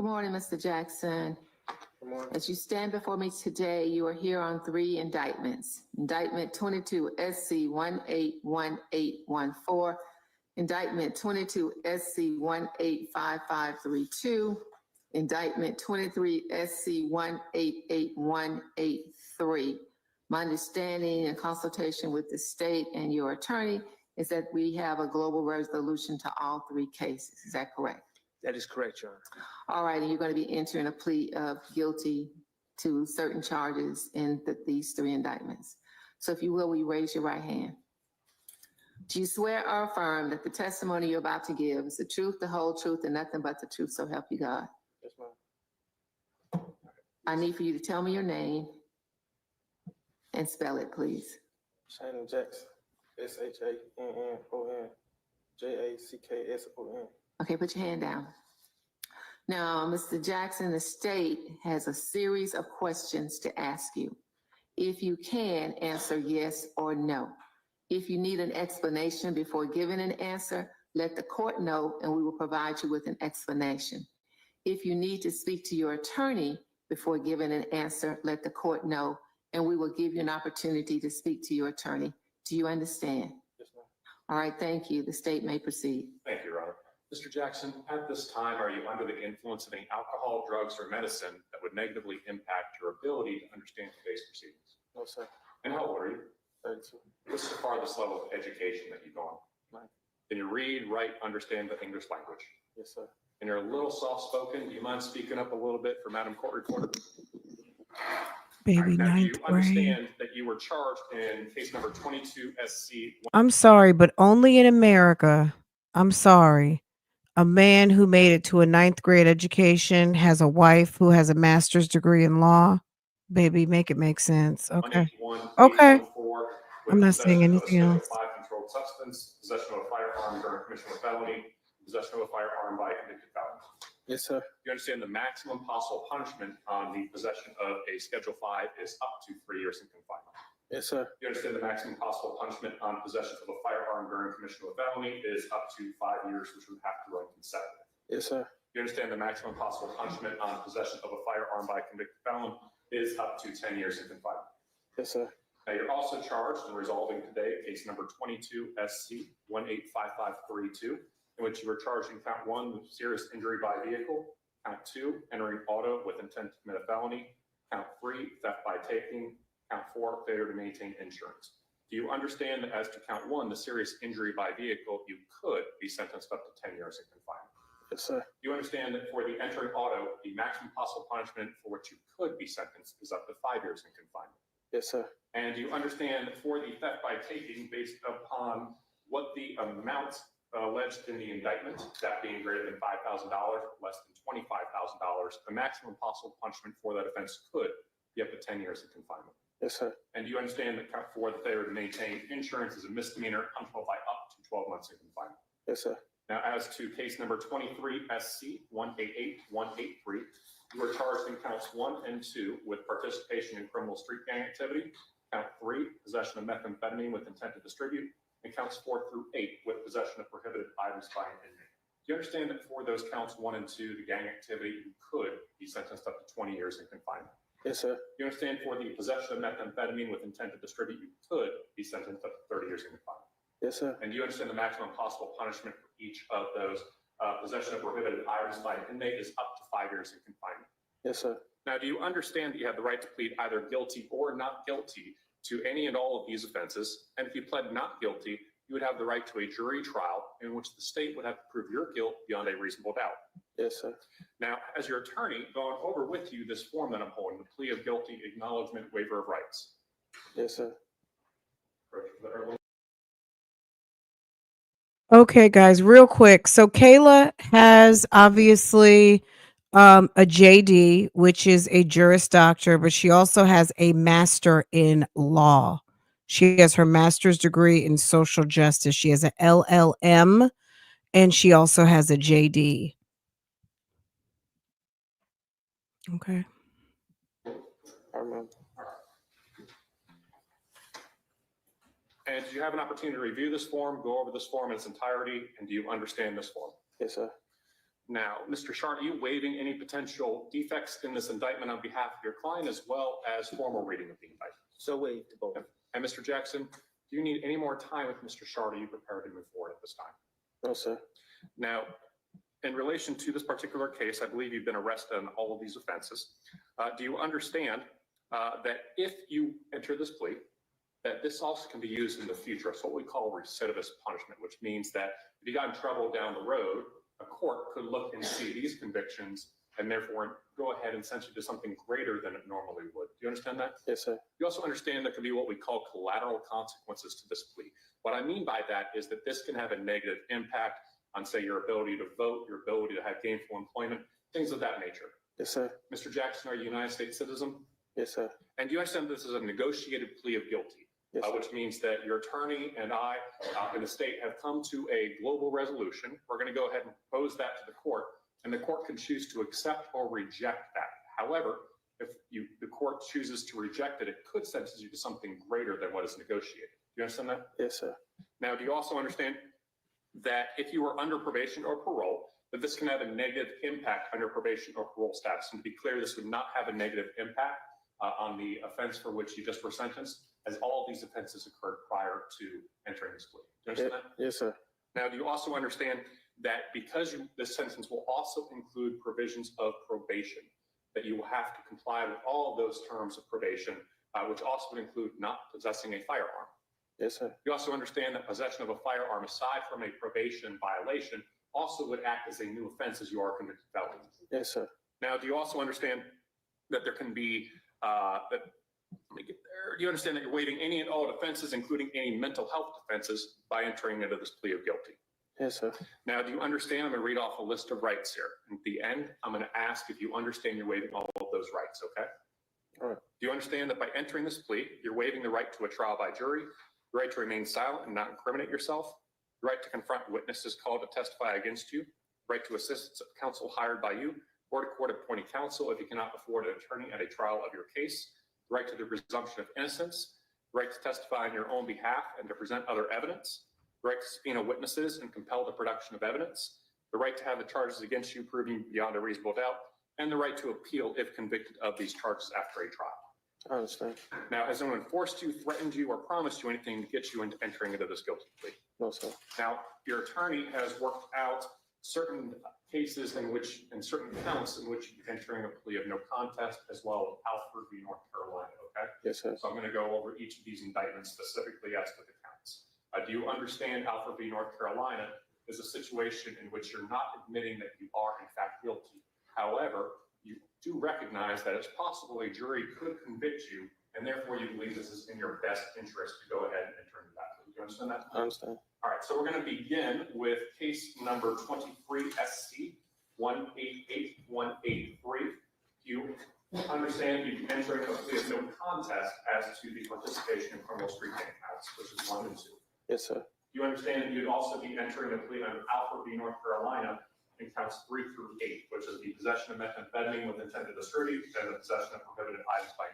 Good morning, Mr. Jackson. As you stand before me today, you are here on 3 indictments. Indictment 22 SC 181814, Indictment 22 SC 185532, Indictment 23 SC 188183. My understanding in consultation with the state and your attorney is that we have a global resolution to all 3 cases. Is that correct? That is correct, Your Honor. All right, and you're going to be entering a plea of guilty to certain charges in these 3 indictments. So if you will you raise your right hand? Do you swear or affirm that the testimony you're about to give is the truth, the whole truth, and nothing but the truth, so help you God? Yes, ma'am. I need for you to tell me your name and spell it, please. Shannon Jackson. SHANNON. Okay, put your hand down. Now, Mr. Jackson, the state has a series of questions to ask you. If you can, answer yes or no. If you need an explanation before giving an answer, let the court know and we will provide you with an explanation. If you need to speak to your attorney before giving an answer, let the court know and we will give you an opportunity to speak to your attorney. Do you understand? Yes, ma'am. All right, thank you. The state may proceed. Thank you, Your Honor. Mr. Jackson, at this time, are you under the influence of any alcohol, drugs, or medicine that would negatively impact your ability to understand today's proceedings? No, sir. And how old are you? 32. What's the farthest level of education that you've gone? 9. Can you read, write, understand the English language? Yes, sir. And you're a little soft-spoken. Do you mind speaking up a little bit for Madam Court Reporter? baby, Now, do you ninth grade. understand that you were charged in case number 22 SC? I'm sorry, but only in America. I'm sorry. A man who made it to a 9th grade education has a wife who has a master's degree in law. Baby, make it make sense. Okay. 181, Okay. 814, I'm not with saying possession of a anything Schedule else. 5 controlled substance, possession of a firearm during commission of a felony, possession of a firearm by a convicted felon. Yes, sir. You understand the maximum possible punishment on the possession of a Schedule 5 is up to 3 years in confinement. Yes, sir. You understand the maximum possible punishment on possession of a firearm during commission of a felony is up to 5 years, which would have to run consecutive. Yes, sir. You understand the maximum possible punishment on possession of a firearm by a convicted felon is up to 10 years in confinement. Yes, sir. Now, you're also charged in resolving today case number 22 SC 185532, in which you were charged in count 1 with serious injury by vehicle, count 2 entering auto with intent to commit a felony, count 3 theft by taking, count 4 failure to maintain insurance. Do you understand that as to count 1, the serious injury by vehicle, you could be sentenced up to 10 years in confinement? Yes, sir. You understand that for the entering auto, the maximum possible punishment for which you could be sentenced is up to 5 years in confinement. Yes, sir. And you understand that for the theft by taking, based upon what the amount alleged in the indictment, that being greater than $5,000, less than $25,000, the maximum possible punishment for that offense could be up to 10 years in confinement. Yes, sir. And you understand that count 4, the failure to maintain insurance is a misdemeanor punishable by up to 12 months in confinement. Yes, sir. Now, as to case number 23 SC 188183, you were charged in counts 1 and 2 with participation in criminal street gang activity, count 3, possession of methamphetamine with intent to distribute, and counts 4 through 8 with possession of prohibited items by an inmate. Do you understand that for those counts 1 and 2, the gang activity, you could be sentenced up to 20 years in confinement? Yes, sir. You understand for the possession of methamphetamine with intent to distribute, you could be sentenced up to 30 years in confinement? Yes, sir. And you understand the maximum possible punishment for each of those possession of prohibited items by an inmate is up to 5 years in confinement? Yes, sir. Now, do you understand that you have the right to plead either guilty or not guilty to any and all of these offenses? And if you pled not guilty, you would have the right to a jury trial in which the state would have to prove your guilt beyond a reasonable doubt. Yes, sir. Now, as your attorney, going over with you this form that I'm holding, the plea of guilty acknowledgement waiver of rights. Yes, sir. Okay, guys, real quick. So Kayla has obviously a JD, which is a Juris Doctor, but she also has a master in law. She has her master's degree in social justice. She has a LLM, and she also has a JD. Okay. I remember. And did you have an opportunity to review this form, go over this form in its entirety, and do you understand this form? Yes, sir. Now, Mr. Shart, are you waiving any potential defects in this indictment on behalf of your client as well as formal reading of the indictment? So waived both. And Mr. Jackson, do you need any more time with Mr. Shart? Are you prepared to move forward at this time? No, sir. Now, in relation to this particular case, I believe you've been arrested on all of these offenses. Do you understand that if you enter this plea, that this also can be used in the future? It's what we call recidivist punishment, which means that if you got in trouble down the road, a court could look and see these convictions and therefore go ahead and sentence you to something greater than it normally would. Do you understand that? Yes, sir. You also understand there can be what we call collateral consequences to this plea. What I mean by that is that this can have a negative impact on, say, your ability to vote, your ability to have gainful employment, things of that nature. Yes, sir. Mr. Jackson, are you a United States citizen? Yes, sir. And do you understand this is a negotiated plea of guilty? Yes, sir. Which means that your attorney and I in the state have come to a global resolution. We're going to go ahead and propose that to the court, and the court can choose to accept or reject that. However, if the court chooses to reject it, it could sentence you to something greater than what is negotiated. Do you understand that? Yes, sir. Now, do you also understand that if you are under probation or parole, that this can have a negative impact on your probation or parole status? And to be clear, this would not have a negative impact on the offense for which you just were sentenced, as all of these offenses occurred prior to entering this plea. Do you understand that? Yes, sir. Now, do you also understand that because this sentence will also include provisions of probation, that you will have to comply with all of those terms of probation, which also would include not possessing a firearm? Yes, sir. You also understand that possession of a firearm, aside from a probation violation, also would act as a new offense as you are a convicted felon? Yes, sir. Now, do you also understand that there can be, let me get there. Do you understand that you're waiving any and all offenses, including any mental health offenses, by entering into this plea of guilty? Yes, sir. Now, do you understand? I'm going to read off a list of rights here. At the end, I'm going to ask if you understand you're waiving all of those rights, okay? All right. Do you understand that by entering this plea, you're waiving the right to a trial by jury, the right to remain silent and not incriminate yourself, the right to confront witnesses called to testify against you, the right to assistance of counsel hired by you, or to court-appointed counsel if you cannot afford an attorney at a trial of your case, the right to the presumption of innocence, the right to testify on your own behalf and to present other evidence, the right to subpoena witnesses and compel the production of evidence, the right to have the charges against you proven beyond a reasonable doubt, and the right to appeal if convicted of these charges after a trial. I understand. Now, has anyone forced you, threatened you, or promised you anything to get you into entering into this guilty plea? No, sir. Now, your attorney has worked out certain cases in which, and certain counts in which you're entering a plea of no contest, as well as Alfred v. North Carolina, okay? Yes, sir. So I'm going to go over each of these indictments specifically as to the counts. Do you understand Alfred v. North Carolina is a situation in which you're not admitting that you are in fact guilty? However, you do recognize that it's possible a jury could convict you, and therefore you believe this is in your best interest to go ahead and enter into that plea. Do you understand that? I understand. All right, so we're going to begin with case number 23 SC 188183. You understand you'd be entering a plea of no contest as to the participation in criminal street gang counts, which is 1 and 2. Yes, sir. You understand that you'd also be entering a plea on Alfred v. North Carolina in counts 3 through 8, which is the possession of methamphetamine with intent to distribute and the possession of prohibited items by.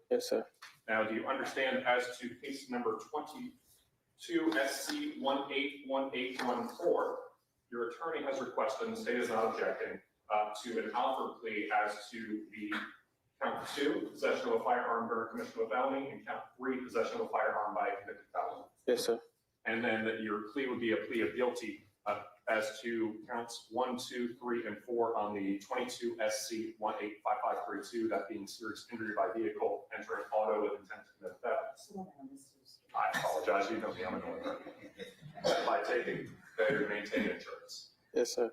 Yes, sir. Now, do you understand as to case number 22 SC 181814, your attorney has requested, and the state is not objecting, to an Alfred plea as to the count 2, possession of a firearm during commission of a felony, and count 3, possession of a firearm by a convicted felon. Yes, sir. And then that your plea would be a plea of guilty as to counts 1, 2, 3, and 4 on the 22 SC 185532, that being serious injury by vehicle, entering auto with intent to commit theft. I apologize, you know me, I'm annoying. By taking failure to maintain insurance. Yes, sir.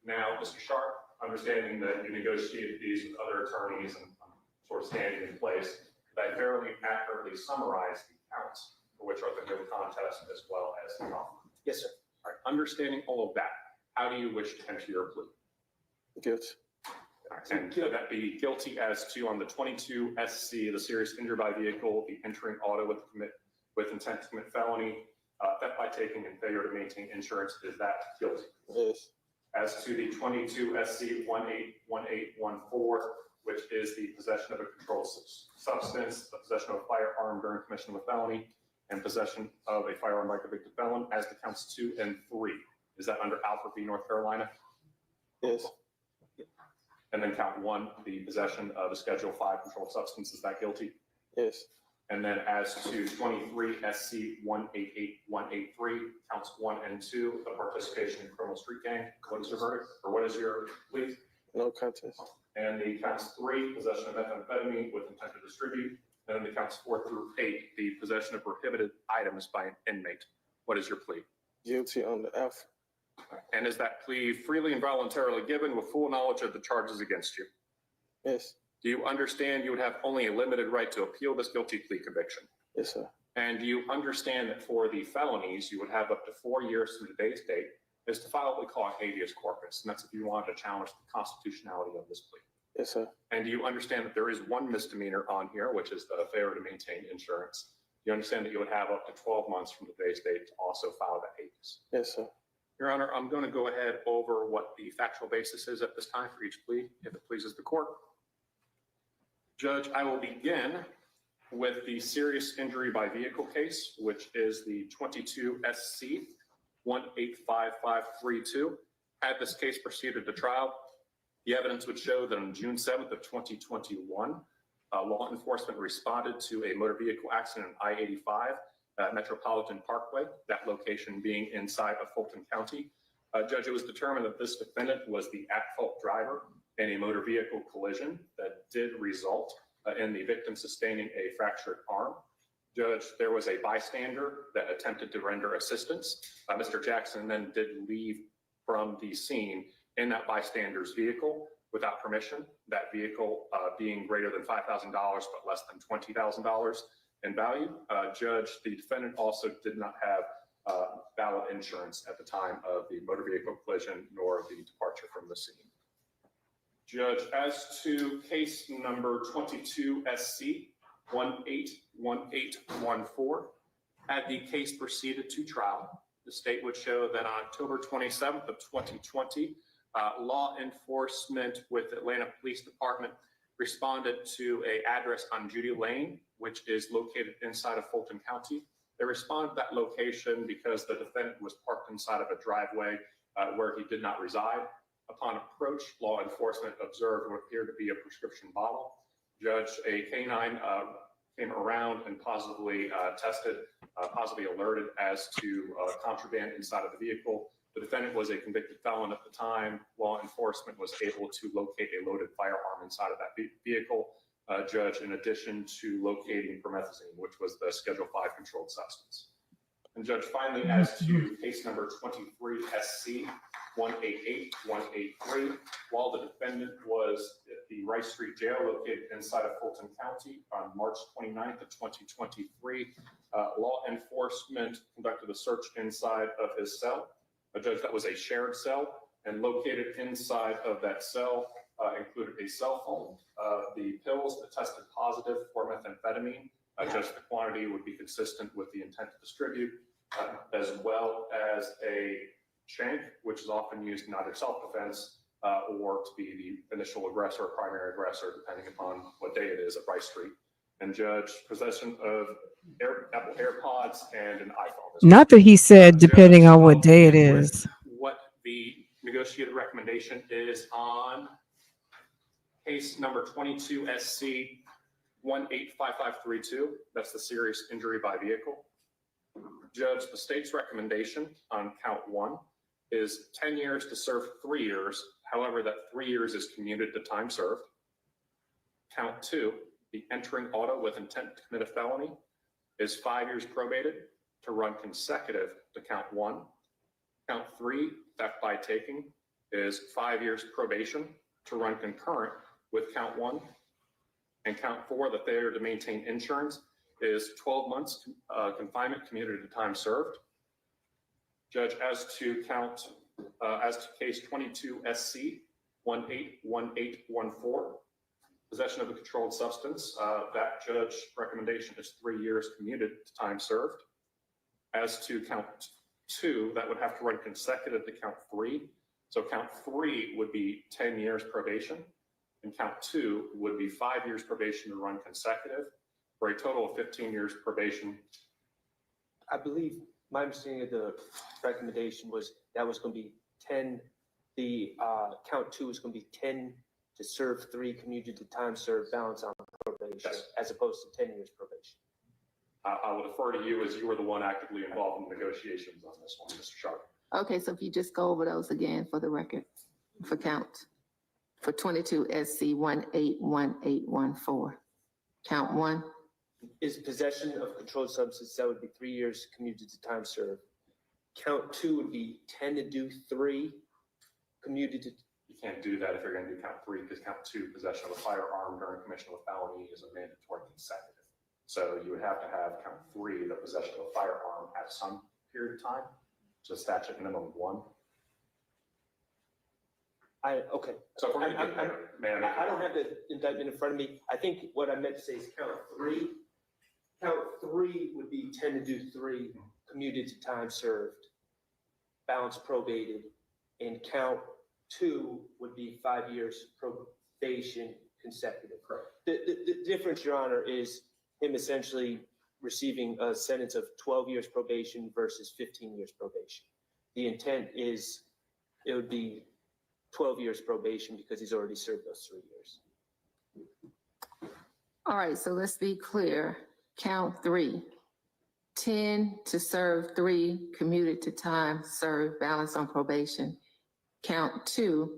Now, Mr. Sharp, understanding that you negotiated these with other attorneys and sort of standing in place, that fairly accurately summarized the counts for which are the no contest as well as the offer. Yes, sir. All right, understanding all of that, how do you wish to enter your plea? Guilty. And that be guilty as to on the 22 SC, the serious injury by vehicle, the entering auto with intent to commit felony, theft by taking and failure to maintain insurance, is that guilty? Yes. As to the 22 SC 181814, which is the possession of a controlled substance, the possession of a firearm during commission of a felony, and possession of a firearm by a convicted felon, as to counts 2 and 3. Is that under Alfred v. North Carolina? Yes. And then count 1, the possession of a Schedule 5 controlled substance, is that guilty? Yes. And then as to 23 SC 188183, counts 1 and 2, the participation in criminal street gang, what is your verdict, or what is your plea? No contest. And the counts 3, possession of methamphetamine with intent to distribute, and then the counts 4 through 8, the possession of prohibited items by an inmate. What is your plea? Guilty on the F. And is that plea freely and voluntarily given with full knowledge of the charges against you? Yes. Do you understand you would have only a limited right to appeal this guilty plea conviction? Yes, sir. And do you understand that for the felonies, you would have up to 4 years from today's date is to file what we call a habeas corpus, and that's if you wanted to challenge the constitutionality of this plea. Yes, sir. And do you understand that there is one misdemeanor on here, which is the failure to maintain insurance? Do you understand that you would have up to 12 months from today's date to also file that habeas? Yes, sir. Your Honor, I'm going to go ahead over what the factual basis is at this time for each plea, if it pleases the court. Judge, I will begin with the serious injury by vehicle case, which is the 22 SC 185532. Had this case proceeded to trial, the evidence would show that on June 7th of 2021, law enforcement responded to a motor vehicle accident on I-85 at Metropolitan Parkway, that location being inside of Fulton County. Judge, it was determined that this defendant was the at-fault driver in a motor vehicle collision that did result in the victim sustaining a fractured arm. Judge, there was a bystander that attempted to render assistance. Mr. Jackson then did leave from the scene in that bystander's vehicle without permission, that vehicle being greater than $5,000 but less than $20,000 in value. Judge, the defendant also did not have valid insurance at the time of the motor vehicle collision nor the departure from the scene. Judge, as to case number 22 SC 181814, had the case proceeded to trial, the state would show that on October 27th of 2020, law enforcement with Atlanta Police Department responded to an address on Judy Lane, which is located inside of Fulton County. They responded to that location because the defendant was parked inside of a driveway where he did not reside. Upon approach, law enforcement observed what appeared to be a prescription bottle. Judge, a canine came around and positively tested, positively alerted as to contraband inside of the vehicle. The defendant was a convicted felon at the time. Law enforcement was able to locate a loaded firearm inside of that vehicle. Judge, in addition to locating promethazine, which was the Schedule 5 controlled substance. And Judge, finally, as to case number 23 SC 188183, while the defendant was at the Rice Street Jail located inside of Fulton County on March 29th of 2023, law enforcement conducted a search inside of his cell. Judge, that was a shared cell, and located inside of that cell included a cell phone, the pills that tested positive for methamphetamine. Judge, the quantity would be consistent with the intent to distribute, as well as a shank, which is often used in either self-defense or to be the initial aggressor or primary aggressor, depending upon what day it is at Rice Street. And Judge, possession of Apple AirPods and an iPhone. Not that he said, depending on what day it with is. What the negotiated recommendation is on case number 22 SC 185532. That's the serious injury by vehicle. Judge, the state's recommendation on count 1 is 10 years to serve 3 years. However, that 3 years is commuted to time served. Count 2, the entering auto with intent to commit a felony, is 5 years probated to run consecutive to count 1. Count 3, theft by taking, is 5 years probation to run concurrent with count 1. And count 4, the failure to maintain insurance, is 12 months confinement commuted to time served. Judge, as to case 22 SC 181814. Possession of a controlled substance, that judge recommendation is 3 years commuted to time served. As to count 2, that would have to run consecutive to count 3. So count 3 would be 10 years probation, and count 2 would be 5 years probation to run consecutive, for a total of 15 years probation. I believe my understanding of the recommendation was that was going to be 10, the count 2 is going to be 10 to serve 3 commuted to time served, balance on probation, Yes. as opposed to 10 years probation. I will defer to you as you were the one actively involved in negotiations on this one, Mr. Sharp. Okay, so if you just go over those again for the record, for count, for 22 SC 181814. Count 1, Is possession of controlled substance, that would be 3 years commuted to time served. Count 2 would be 10 to do 3 commuted to. You can't do that if you're going to do count 3, because count 2, possession of a firearm during commission of a felony, is a mandatory consecutive. So you would have to have count 3, the possession of a firearm at some period of time, so statute minimum of 1. Okay. So if we're going to get there, man, I don't have the indictment in front of me. I think what I meant to say is count 3. Count 3 would be 10 to do 3 commuted to time served, balance probated, and count 2 would be 5 years probation consecutive. Correct. The difference, Your Honor, is him essentially receiving a sentence of 12 years probation versus 15 years probation. The intent is it would be 12 years probation because he's already served those 3 years. all right, so let's be clear. Count 3, 10 to serve 3 commuted to time served, balance on probation. Count 2,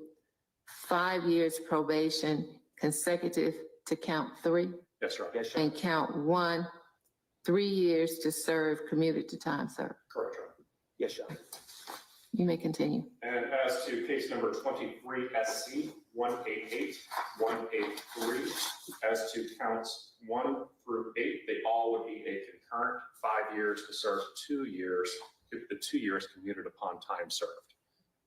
5 years probation consecutive to count 3. Yes, Your Honor. Yes, Your Honor. And count 1, 3 years to serve commuted to time served. Correct, Your Honor. Yes, Your Honor. You may continue. And as to case number 23 SC 188183, as to counts 1 through 8, they all would be a concurrent 5 years to serve 2 years, the 2 years commuted upon time served.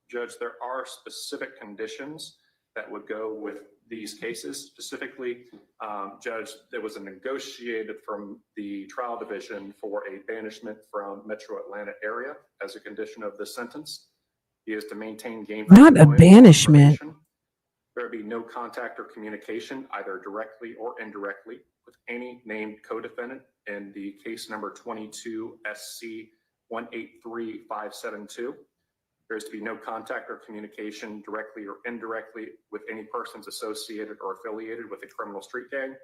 Judge, there are specific conditions that would go with these cases. Specifically, Judge, there was a negotiated from the trial division for a banishment from Metro Atlanta area as a condition of this sentence. He is to maintain gainful Not a employment banishment. probation. There would be no contact or communication, either directly or indirectly, with any named co-defendant in the case number 22 SC 183572. There is to be no contact or communication directly or indirectly with any persons associated or affiliated with a criminal street gang.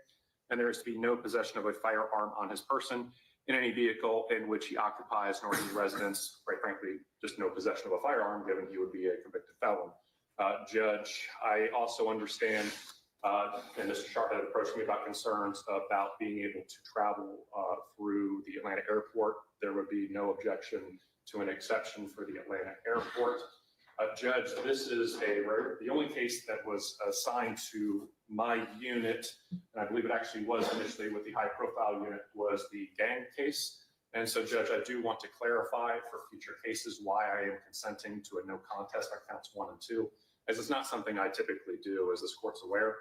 And there is to be no possession of a firearm on his person in any vehicle in which he occupies, nor any residence, quite frankly, just no possession of a firearm, given he would be a convicted felon. Judge, I also understand, and Mr. Sharp had approached me about concerns about being able to travel through the Atlanta airport. There would be no objection to an exception for the Atlanta airport. Judge, this is the only case that was assigned to my unit, and I believe it actually was initially with the high profile unit, was the gang case. And so, Judge, I do want to clarify for future cases why I am consenting to a no contest on counts 1 and 2, as it's not something I typically do, as this court's aware.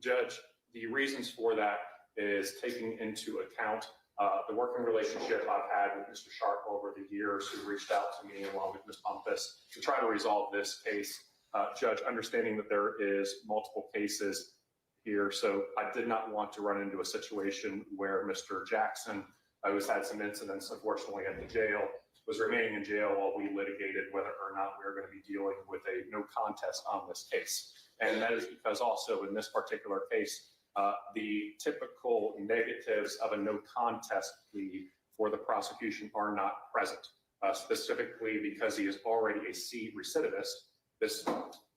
Judge, the reasons for that is taking into account the working relationship I've had with Mr. Sharp over the years, who reached out to me along with Ms. Bumpus to try to resolve this case. Judge, understanding that there is multiple cases here, so I did not want to run into a situation where Mr. Jackson, who's had some incidents, unfortunately, at the jail, was remaining in jail while we litigated whether or not we were going to be dealing with a no contest on this case. And that is because also in this particular case, the typical negatives of a no contest plea for the prosecution are not present, specifically because he is already a C recidivist. This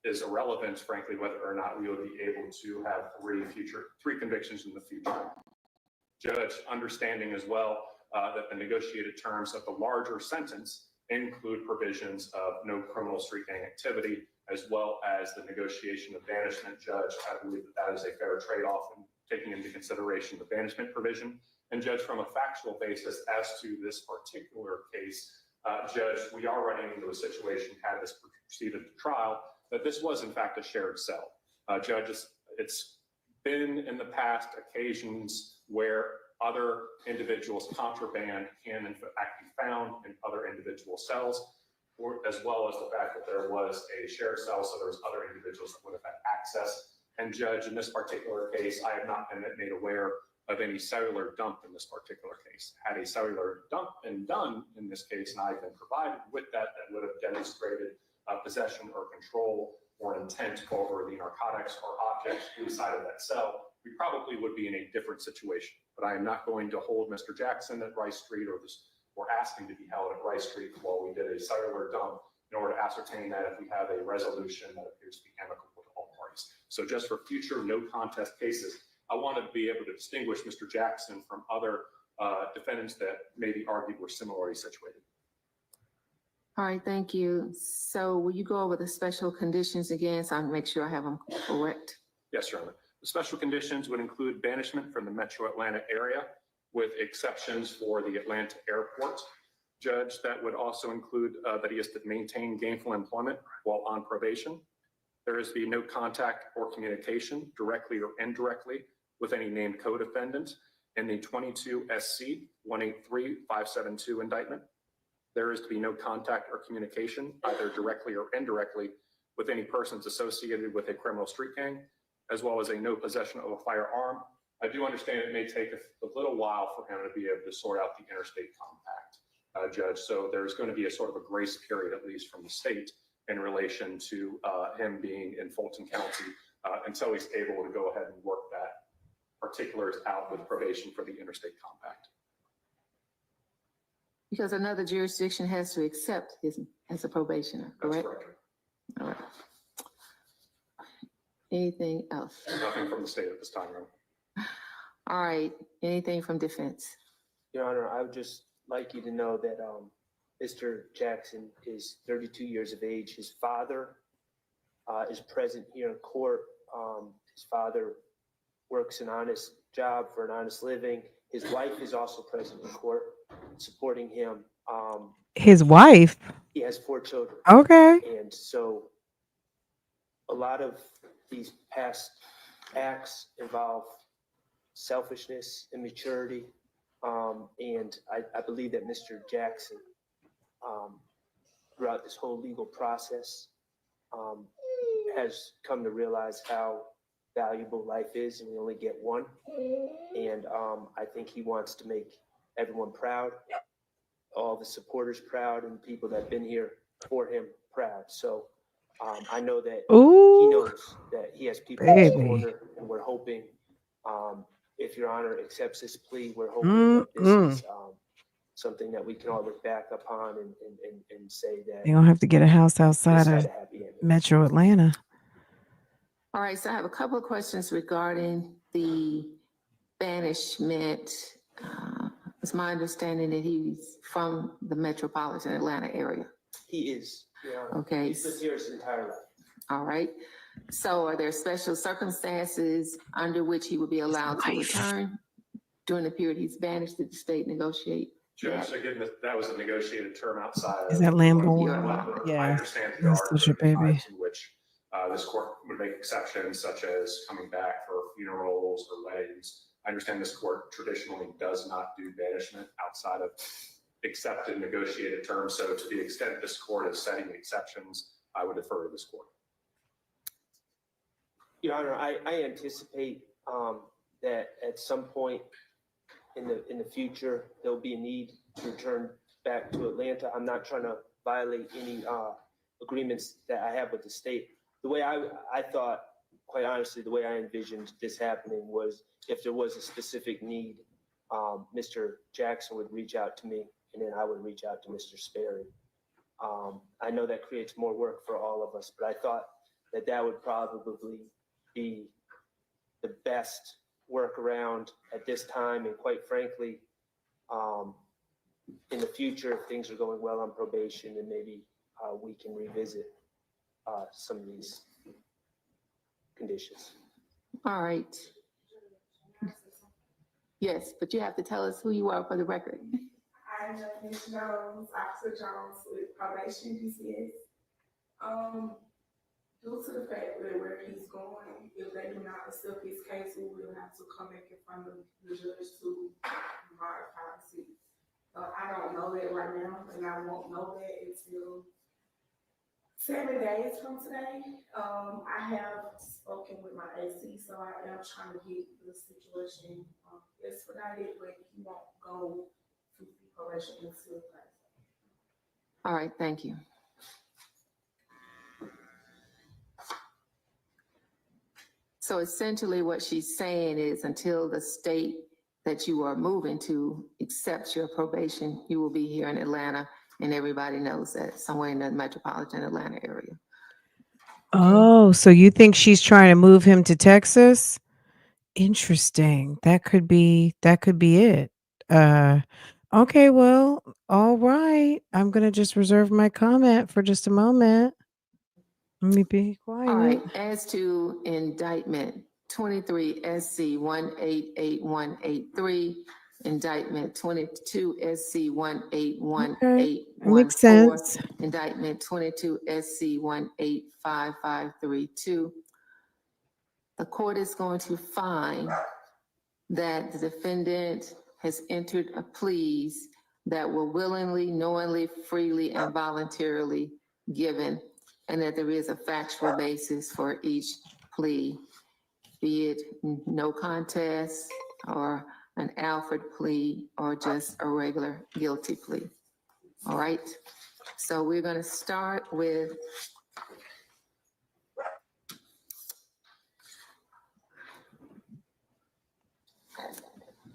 is irrelevant, frankly, whether or not we would be able to have three convictions in the future. Judge, understanding as well that the negotiated terms of the larger sentence include provisions of no criminal street gang activity, as well as the negotiation of banishment. Judge, I believe that that is a fair trade-off in taking into consideration the banishment provision. And Judge, from a factual basis as to this particular case, Judge, we are running into a situation, had this proceeded to trial, that this was in fact a shared cell. Judges, it's been in the past occasions where other individuals' contraband can in fact be found in other individual cells, or as well as the fact that there was a shared cell, so there was other individuals that would have had access. And Judge, in this particular case, I have not been made aware of any cellular dump in this particular case. Had a cellular dump been done in this case, and I've been provided with that would have demonstrated possession or control or intent over the narcotics or objects inside of that cell, we probably would be in a different situation. But I am not going to hold Mr. Jackson at Rice Street or ask him to be held at Rice Street while we did a cellular dump in order to ascertain that if we have a resolution that appears to be amicable to all parties. So just for future no contest cases, I want to be able to distinguish Mr. Jackson from other defendants that maybe argued were similarly situated. All right, thank you. So will you go over the special conditions again so I can make sure I have them correct? Yes, Your Honor. The special conditions would include banishment from the metro Atlanta area with exceptions for the Atlanta airport. Judge, that would also include that he has to maintain gainful employment while on probation. There is to be no contact or communication directly or indirectly with any named co-defendant in the 22 SC 183572 indictment. There is to be no contact or communication, either directly or indirectly, with any persons associated with a criminal street gang, as well as a no possession of a firearm. I do understand it may take a little while for him to be able to sort out the interstate compact, Judge. So there's going to be a sort of a grace period, at least from the state, in relation to him being in Fulton County until he's able to go ahead and work that particulars out with probation for the interstate compact. Because another jurisdiction has to accept him as a probationer, That's correct? correct. All right. Anything else? Nothing from the state at this time, Your Honor. All right, anything from defense? Your Honor, I would just like you to know that Mr. Jackson is 32 years of age. His father is present here in court. His father works an honest job for an honest living. His wife is also present in court, supporting him. His wife? He has 4 children. Okay. And so a lot of these past acts involve selfishness, immaturity, and I believe that Mr. Jackson, throughout this whole legal process, has come to realize how valuable life is, and we only get one. And I think he wants to make everyone proud, all the supporters proud, and the people that have been here for him proud. So I know that he knows that he has people in his corner, and we're hoping, if Your Honor accepts this plea, we're hoping that this is something that we can all look back upon and say that You're going to have to get a house outside this of had a happy ending. Metro Atlanta. All right, so I have a couple of questions regarding the banishment. It's my understanding that he's from the metropolitan Atlanta area. He is, Your Honor. Okay. He's lived here his entire life. All right. So are there special circumstances under which he would be allowed to return during the period he's banished? Did the state negotiate? Judge, again, that was a negotiated term outside. Is that Lambo? I Yeah. understand there That's are such a baby. times in which this court would make exceptions, such as coming back for funerals or weddings. I understand this court traditionally does not do banishment outside of accepted negotiated terms. So to the extent this court is setting exceptions, I would defer to this court. Your Honor, I anticipate that at some point in the future, there'll be a need to return back to Atlanta. I'm not trying to violate any agreements that I have with the state. The way I thought, quite honestly, the way I envisioned this happening was if there was a specific need, Mr. Jackson would reach out to me, and then I would reach out to Mr. Sperry. I know that creates more work for all of us, but I thought that would probably be the best workaround at this time. And quite frankly, in the future, if things are going well on probation, then maybe we can revisit some of these conditions. All right. Yes, but you have to tell us who you are for the record. I'm Ms. Jones, Officer Jones with Probation DCS. Due to the fact that where he's going, if they do not accept his case, we will have to come back in front of the judge to modify the sentence. I don't know that right now, and I won't know that until 7 days from today. I have spoken with my AC, so I am trying to get the situation expedited, but he won't go to the probation until Thursday. All right, thank you. So essentially what she's saying is until the state that you are moving to accepts your probation, you will be here in Atlanta, and everybody knows that, somewhere in the metropolitan Atlanta area. Oh, so you think she's trying to move him to Texas? Interesting. That could be it. Okay, well, all right. I'm gonna just reserve my comment for just a moment. Let me be quiet. All right, as to indictment 23 SC 188183, indictment 22 SC 181814, Makes sense. indictment 22 SC 185532. The court is going to find that the defendant has entered a pleas that were willingly, knowingly, freely, and voluntarily given, and that there is a factual basis for each plea, be it no contest or an Alfred plea or just a regular guilty plea. All right, so we're going to start with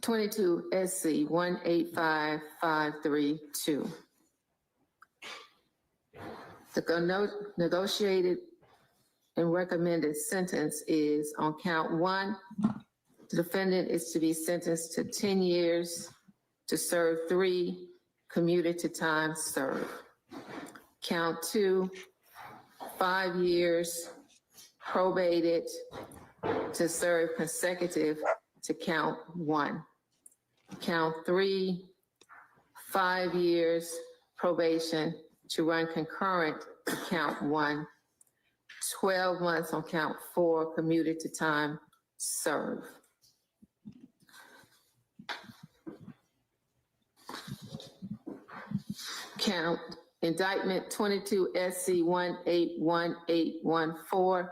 (22 SC 185532). The negotiated and recommended sentence is on count 1. The defendant is to be sentenced to 10 years to serve 3 commuted to time served. Count 2, 5 years probated to serve consecutive to count 1. Count 3, 5 years probation to run concurrent to count 1. 12 months on count 4 commuted to time served. Count indictment 22 SC 181814.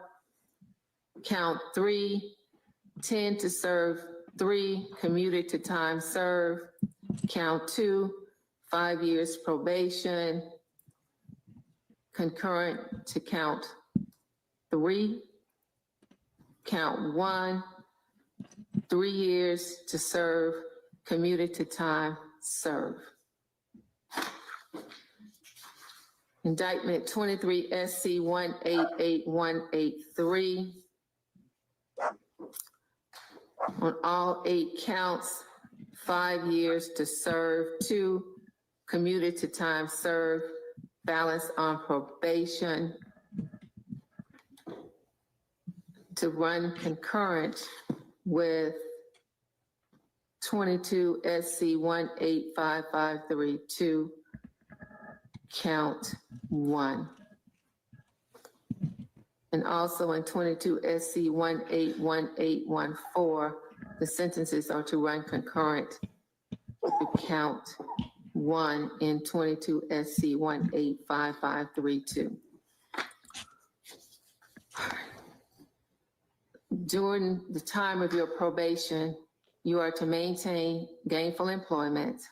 Count 3, 10 to serve 3 commuted to time served. Count 2, 5 years probation concurrent to count 3. Count 1, 3 years to serve commuted to time served. Indictment 23 SC 188183. On all 8 counts, 5 years to serve 2 commuted to time served, balance on probation to run concurrent with 22 SC 185532, count 1. And also in 22 SC 181814, the sentences are to run concurrent to count 1 in 22 SC 185532. During the time of your probation, you are to maintain gainful employment.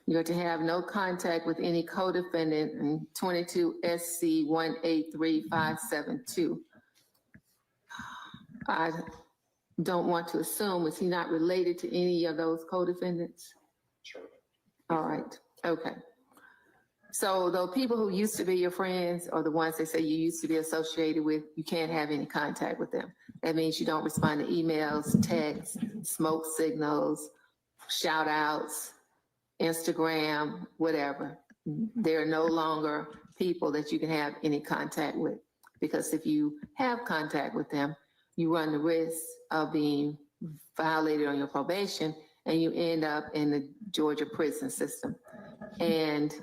You are to have no contact with any co-defendant in 22 SC 183572. I don't want to assume, is he not related to any of those co-defendants? Sure. All right, okay. So the people who used to be your friends or the ones that say you used to be associated with, you can't have any contact with them. That means you don't respond to emails, texts, smoke signals, shout outs, Instagram, whatever. They're no longer people that you can have any contact with, because if you have contact with them, you run the risk of being violated on your probation and you end up in the Georgia prison system. And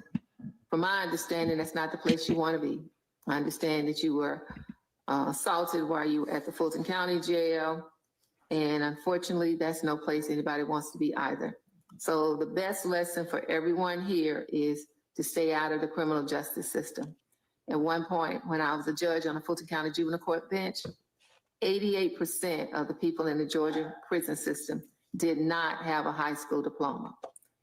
from my understanding, that's not the place you want to be. I understand that you were assaulted while you were at the Fulton County Jail. And unfortunately, that's no place anybody wants to be either. So the best lesson for everyone here is to stay out of the criminal justice system. At one point, when I was a judge on the Fulton County Juvenile Court bench, 88% of the people in the Georgia prison system did not have a high school diploma.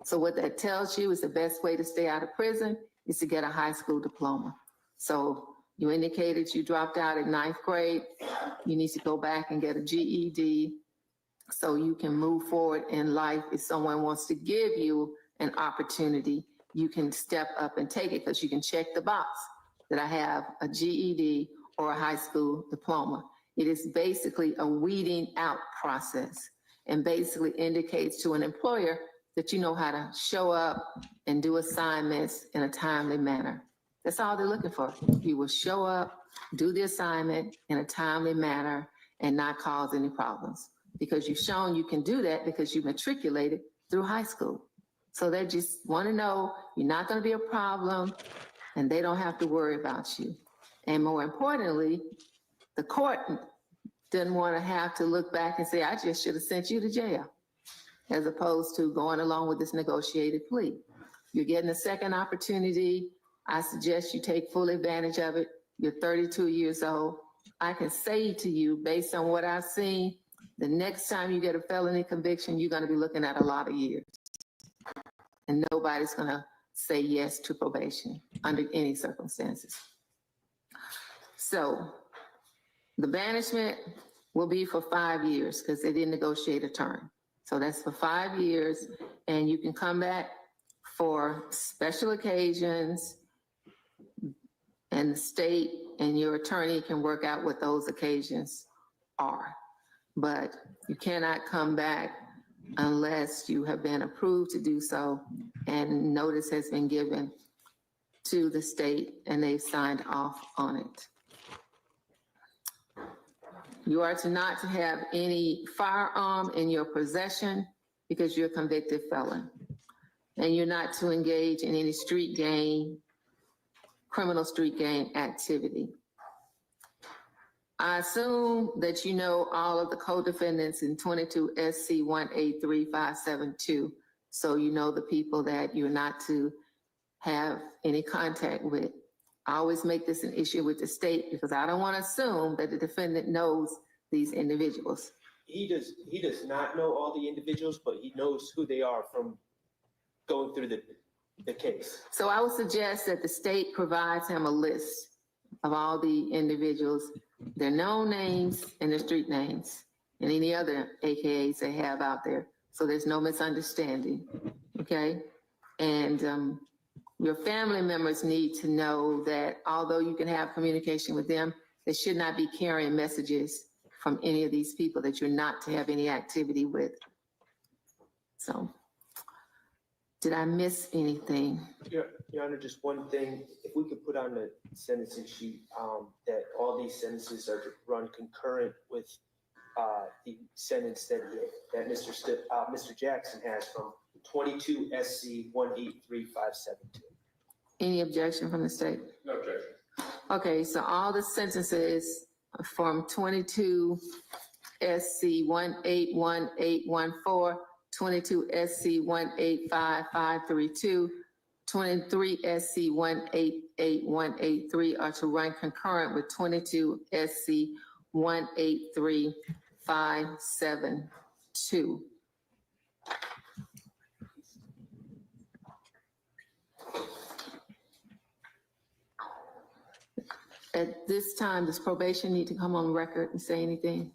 So what that tells you is the best way to stay out of prison is to get a high school diploma. So you indicated you dropped out in 9th grade. You need to go back and get a GED so you can move forward in life. If someone wants to give you an opportunity, you can step up and take it because you can check the box that I have a GED or a high school diploma. It is basically a weeding out process and basically indicates to an employer that you know how to show up and do assignments in a timely manner. That's all they're looking for. You will show up, do the assignment in a timely manner and not cause any problems because you've shown you can do that because you matriculated through high school. So they just want to know you're not going to be a problem and they don't have to worry about you. And more importantly, the court didn't want to have to look back and say, I just should have sent you to jail, as opposed to going along with this negotiated plea. You're getting a second opportunity. I suggest you take full advantage of it. You're 32 years old. I can say to you, based on what I've seen, the next time you get a felony conviction, you're going to be looking at a lot of years. And nobody's going to say yes to probation under any circumstances. So the banishment will be for 5 years because they didn't negotiate a term. So that's for 5 years, and you can come back for special occasions, and the state and your attorney can work out what those occasions are. But you cannot come back unless you have been approved to do so and notice has been given to the state and they've signed off on it. You are to not to have any firearm in your possession because you're a convicted felon. And you're not to engage in any street gang, criminal street gang activity. I assume that you know all of the co-defendants in 22 SC 183572. So you know the people that you're not to have any contact with. I always make this an issue with the state because I don't want to assume that the defendant knows these individuals. He does not know all the individuals, but he knows who they are from going through the case. So I would suggest that the state provides him a list of all the individuals, their known names and their street names, and any other AKAs they have out there. So there's no misunderstanding, okay? And your family members need to know that although you can have communication with them, they should not be carrying messages from any of these people that you're not to have any activity with. So, did I miss anything? Your Honor, just one thing, if we could put on the sentencing sheet that all these sentences are to run concurrent with the sentence that Mr. Jackson has from 22 SC 183572. Any objection from the state? No objection. Okay, so all the sentences from 22 SC 181814, 22 SC 185532, 23 SC 188183 are to run concurrent with 22 SC 183572. At this time, does probation need to come on record and say anything?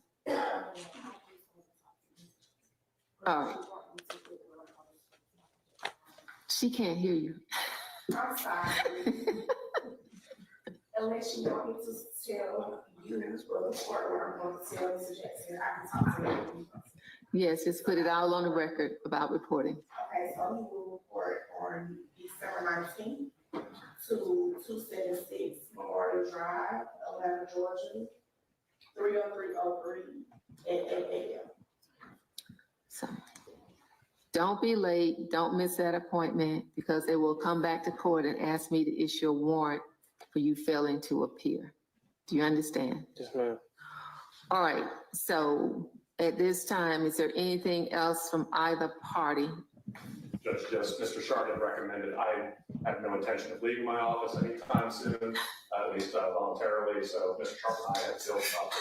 All right. She can't hear you. I'm sorry. Unless you want me to tell you or the court what I'm going to tell Mr. Jackson, I can talk to him. Yes, just put it all on the record about reporting. Okay, so he will report on December 19th to 276 Memorial Drive, Atlanta, Georgia, 30303 at 8 a.m. So don't be late. Don't miss that appointment because they will come back to court and ask me to issue a warrant for you failing to appear. Do you understand? Yes, ma'am. All right, so at this time, is there anything else from either party? Judge, yes, Mr. SHARNON had recommended, I have no intention of leaving my office anytime soon, at least voluntarily, so Mr. SHARNON and I have built up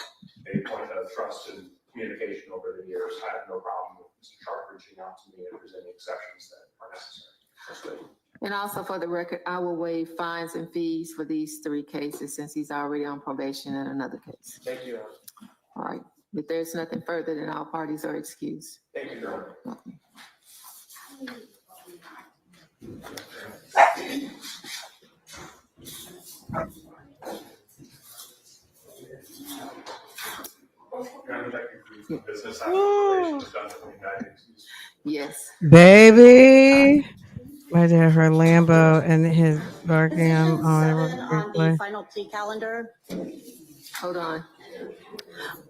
a point of trust and communication over the years. I have no problem with Mr. SHARNON reaching out to me if there's any exceptions that are necessary. And also for the record, I will waive fines and fees for these 3 cases since he's already on probation in another case. Thank you, Your Honor. All right, if there's nothing further, then all parties are excused. Thank you, Your Honor. Business application was done for the United States. Yes. Baby. I did her Lambo and his barking on On the final plea calendar, Hold on.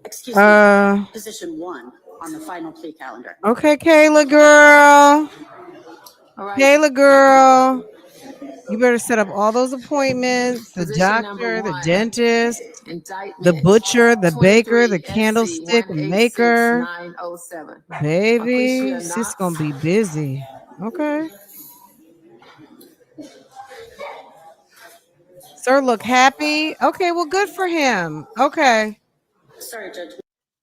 excuse me, position 1 on the final plea calendar. Okay, Kayla girl. All right. Kayla girl. You better set up all those appointments. The Position doctor, number the 1, dentist, indictment the butcher, the baker, 23 the SC candlestick maker. 186907. Baby, Appreciate it's not. gonna be busy. Okay. Sir, look happy. Okay, well, good for him. Okay. Sorry, Judge.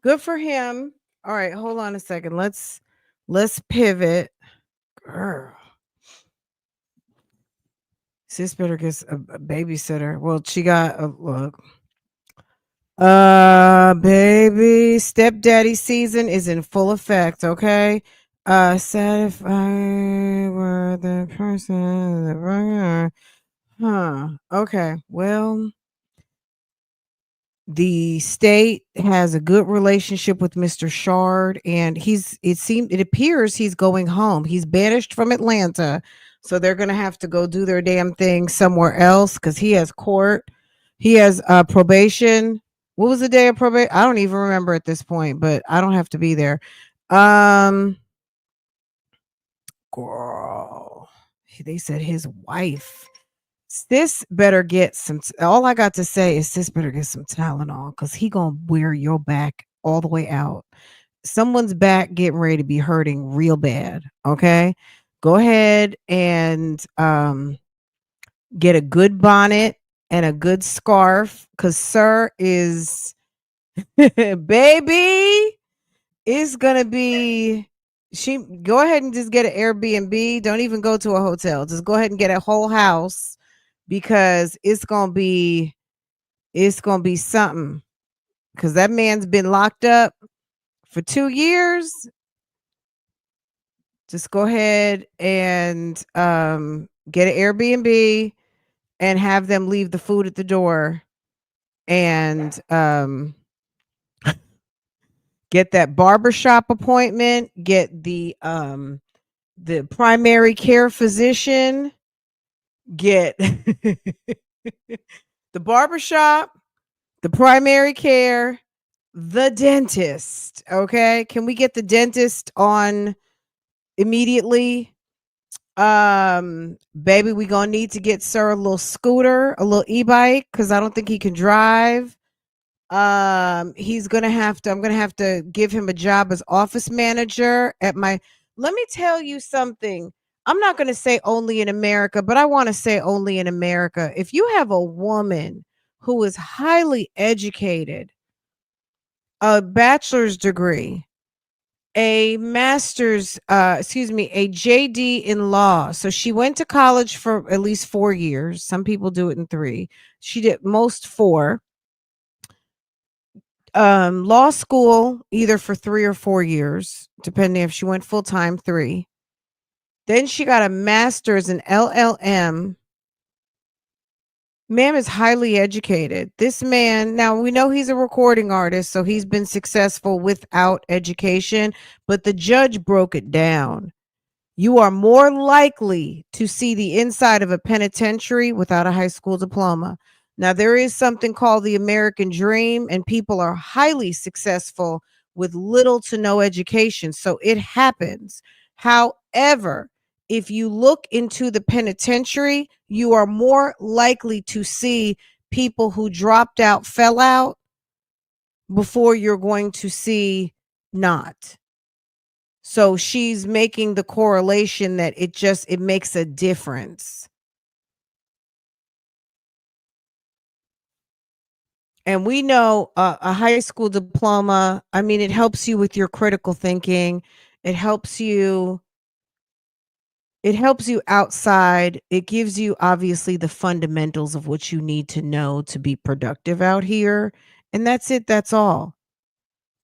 Good for him. All right, hold on a second. Let's pivot. Girl. Sis better get a babysitter. Well, she got a look. Baby, stepdaddy season is in full effect, okay? Said if I were the person that okay. Well, the state has a good relationship with Mr. SCHARDT, and it appears he's going home. He's banished from Atlanta, so they're gonna have to go do their damn thing somewhere else because he has court. He has probation. What was the day of probation? I don't even remember at this point, but I don't have to be there. Girl, they said his wife. Sis better get some. All I got to say is sis better get some Tylenol because he gonna wear your back all the way out. Someone's back getting ready to be hurting real bad. Okay, go ahead and get a good bonnet and a good scarf because sir is baby is gonna be. She go ahead and just get an Airbnb. Don't even go to a hotel. Just go ahead and get a whole house. Because it's gonna be something. Because that man's been locked up for 2 years. Just go ahead and get an Airbnb and have them leave the food at the door and get that barbershop appointment, get the primary care physician, get the barbershop, the primary care, the dentist. Okay. Can we get the dentist on immediately? Baby, we gonna need to get sir a little scooter, a little e-bike, because I don't think he can drive. I'm gonna have to give him a job as office manager at my. Let me tell you something. I'm not gonna say only in America, but I want to say only in America. If you have a woman who is highly educated, a bachelor's degree, a master's, a JD in law. So she went to college for at least 4 years. Some people do it in 3. She did most 4. Law school either for 3 or 4 years, depending if she went full time, 3. Then she got a master's in LLM. Ma'am is highly educated. This man, now we know he's a recording artist, so he's been successful without education, but the judge broke it down. You are more likely to see the inside of a penitentiary without a high school diploma. Now, there is something called the American dream, and people are highly successful with little to no education. So it happens. However, if you look into the penitentiary, you are more likely to see people who dropped out, fell out, before you're going to see not. So she's making the correlation that it makes a difference. And we know a high school diploma, I mean, it helps you with your critical thinking. It helps you outside. It gives you obviously the fundamentals of what you need to know to be productive out here. And that's it. That's all.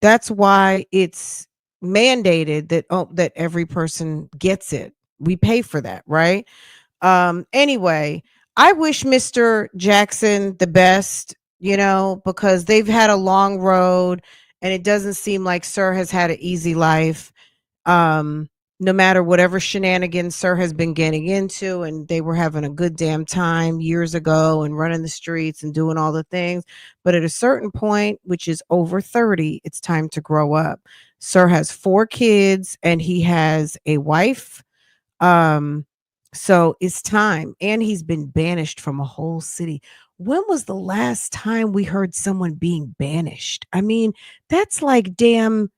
That's why it's mandated that every person gets it. We pay for that, right? Anyway, I wish Mr. Jackson the best, because they've had a long road and it doesn't seem like Sir has had an easy life. No matter whatever shenanigans Sir has been getting into, and they were having a good damn time years ago and running the streets and doing all the things. But at a certain point, which is over 30, it's time to grow up. Sir has 4 kids and he has a wife. So it's time. And he's been banished from a whole city. When was the last time we heard someone being banished? I mean, that's like damn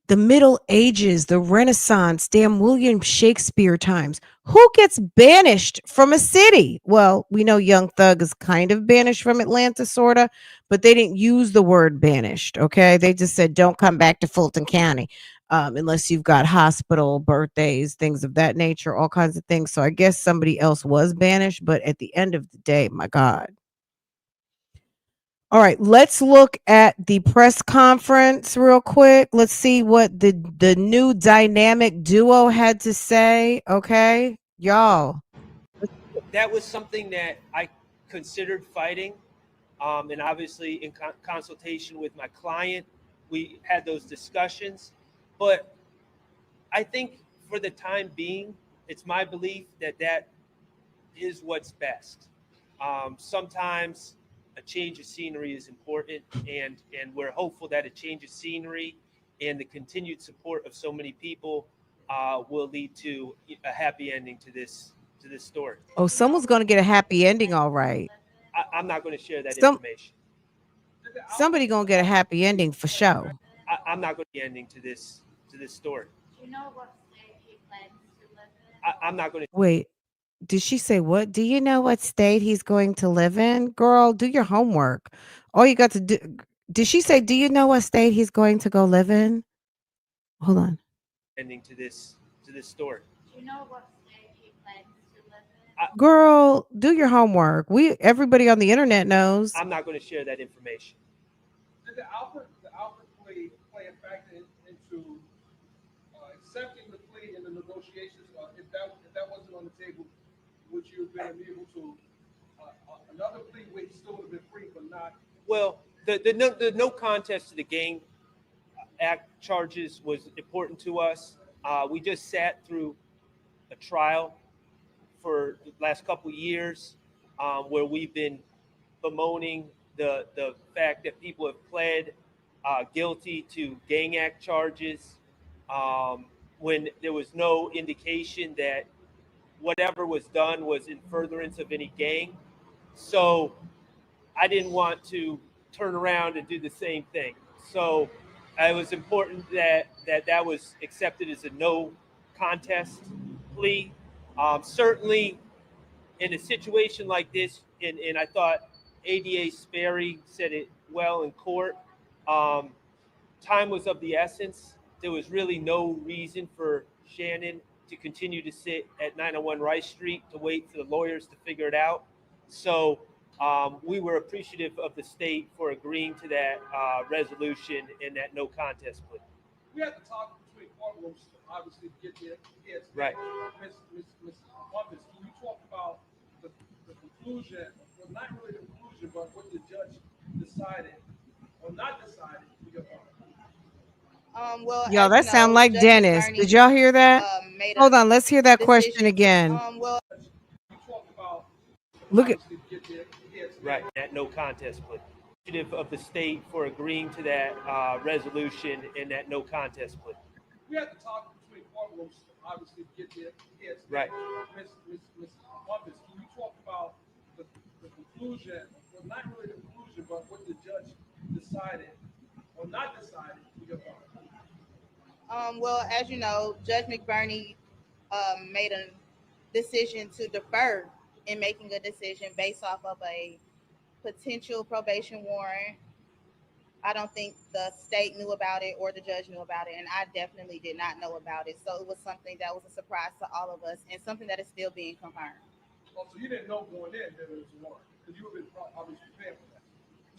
the Middle Ages, the Renaissance, damn William Shakespeare times. Who gets banished from a city? Well, we know Young Thug is kind of banished from Atlanta, sort of, but they didn't use the word banished, okay? They just said, don't come back to Fulton County unless you've got hospital, birthdays, things of that nature, all kinds of things. So I guess somebody else was banished, but at the end of the day, my God. All right, let's look at the press conference real quick. Let's see what the new dynamic duo had to say. Okay, y'all. That was something that I considered fighting. And obviously in consultation with my client, we had those discussions. But I think for the time being, it's my belief that that is what's best. Sometimes a change of scenery is important, and we're hopeful that a change of scenery and the continued support of so many people will lead to a happy ending to this story. Oh, someone's going to get a happy ending, all right. I'm not going to share that Some information. somebody going to get a happy ending for sure. I'm not going to be ending to this story. Do you know what state he plans to live in? I'm not going to. Wait, did she say what? Do you know what state he's going to live in? Girl, do your homework. All you got to do. Did she say, do you know what state he's going to go live in? Hold on. Ending to this story. Do you know what state he plans to live in? Girl, do your homework. Everybody on the internet knows. I'm not going to share that information. Did the Alfred plea play a factor into accepting the plea in the negotiations? If that wasn't on the table, would you have been able to another plea where he still would have been free, but not? Well, the no contest to the gang act charges was important to us. We just sat through a trial for the last couple of years where we've been bemoaning the fact that people have pled guilty to gang act charges when there was no indication that whatever was done was in furtherance of any gang. So I didn't want to turn around and do the same thing. So it was important that was accepted as a no contest plea. Certainly in a situation like this, and I thought ADA Sperry said it well in court, time was of the essence. There was really no reason for Shannon to continue to sit at 901 Rice Street to wait for the lawyers to figure it out. So we were appreciative of the state for agreeing to that resolution and that no contest plea. We had to talk between courtrooms, obviously, to get there. Yes. Right. Ms. Bumpus, can you talk about the conclusion, well, not really the conclusion, but what the judge decided or not decided for your part? Well, Y'all, as that you sound know, like Judge Dennis. McBurney, Did y'all hear that? made Hold a on, let's hear that question decision. again. Well, You talk about Look at obviously to get there. Yes. Right, that no contest plea. Appreciative of the state for agreeing to that resolution and that no contest plea. We had to talk between courtrooms, obviously, to get there. Yes. Right. Ms. Bumpus, can you talk about the conclusion, well, not really the conclusion, but what the judge decided or not decided to your part? Well, as you know, Judge McBurney made a decision to defer in making a decision based off of a potential probation warrant. I don't think the state knew about it or the judge knew about it, and I definitely did not know about it. So it was something that was a surprise to all of us and something that is still being confirmed. Oh, so you didn't know going in that it was a warrant because you have been obviously prepared for that.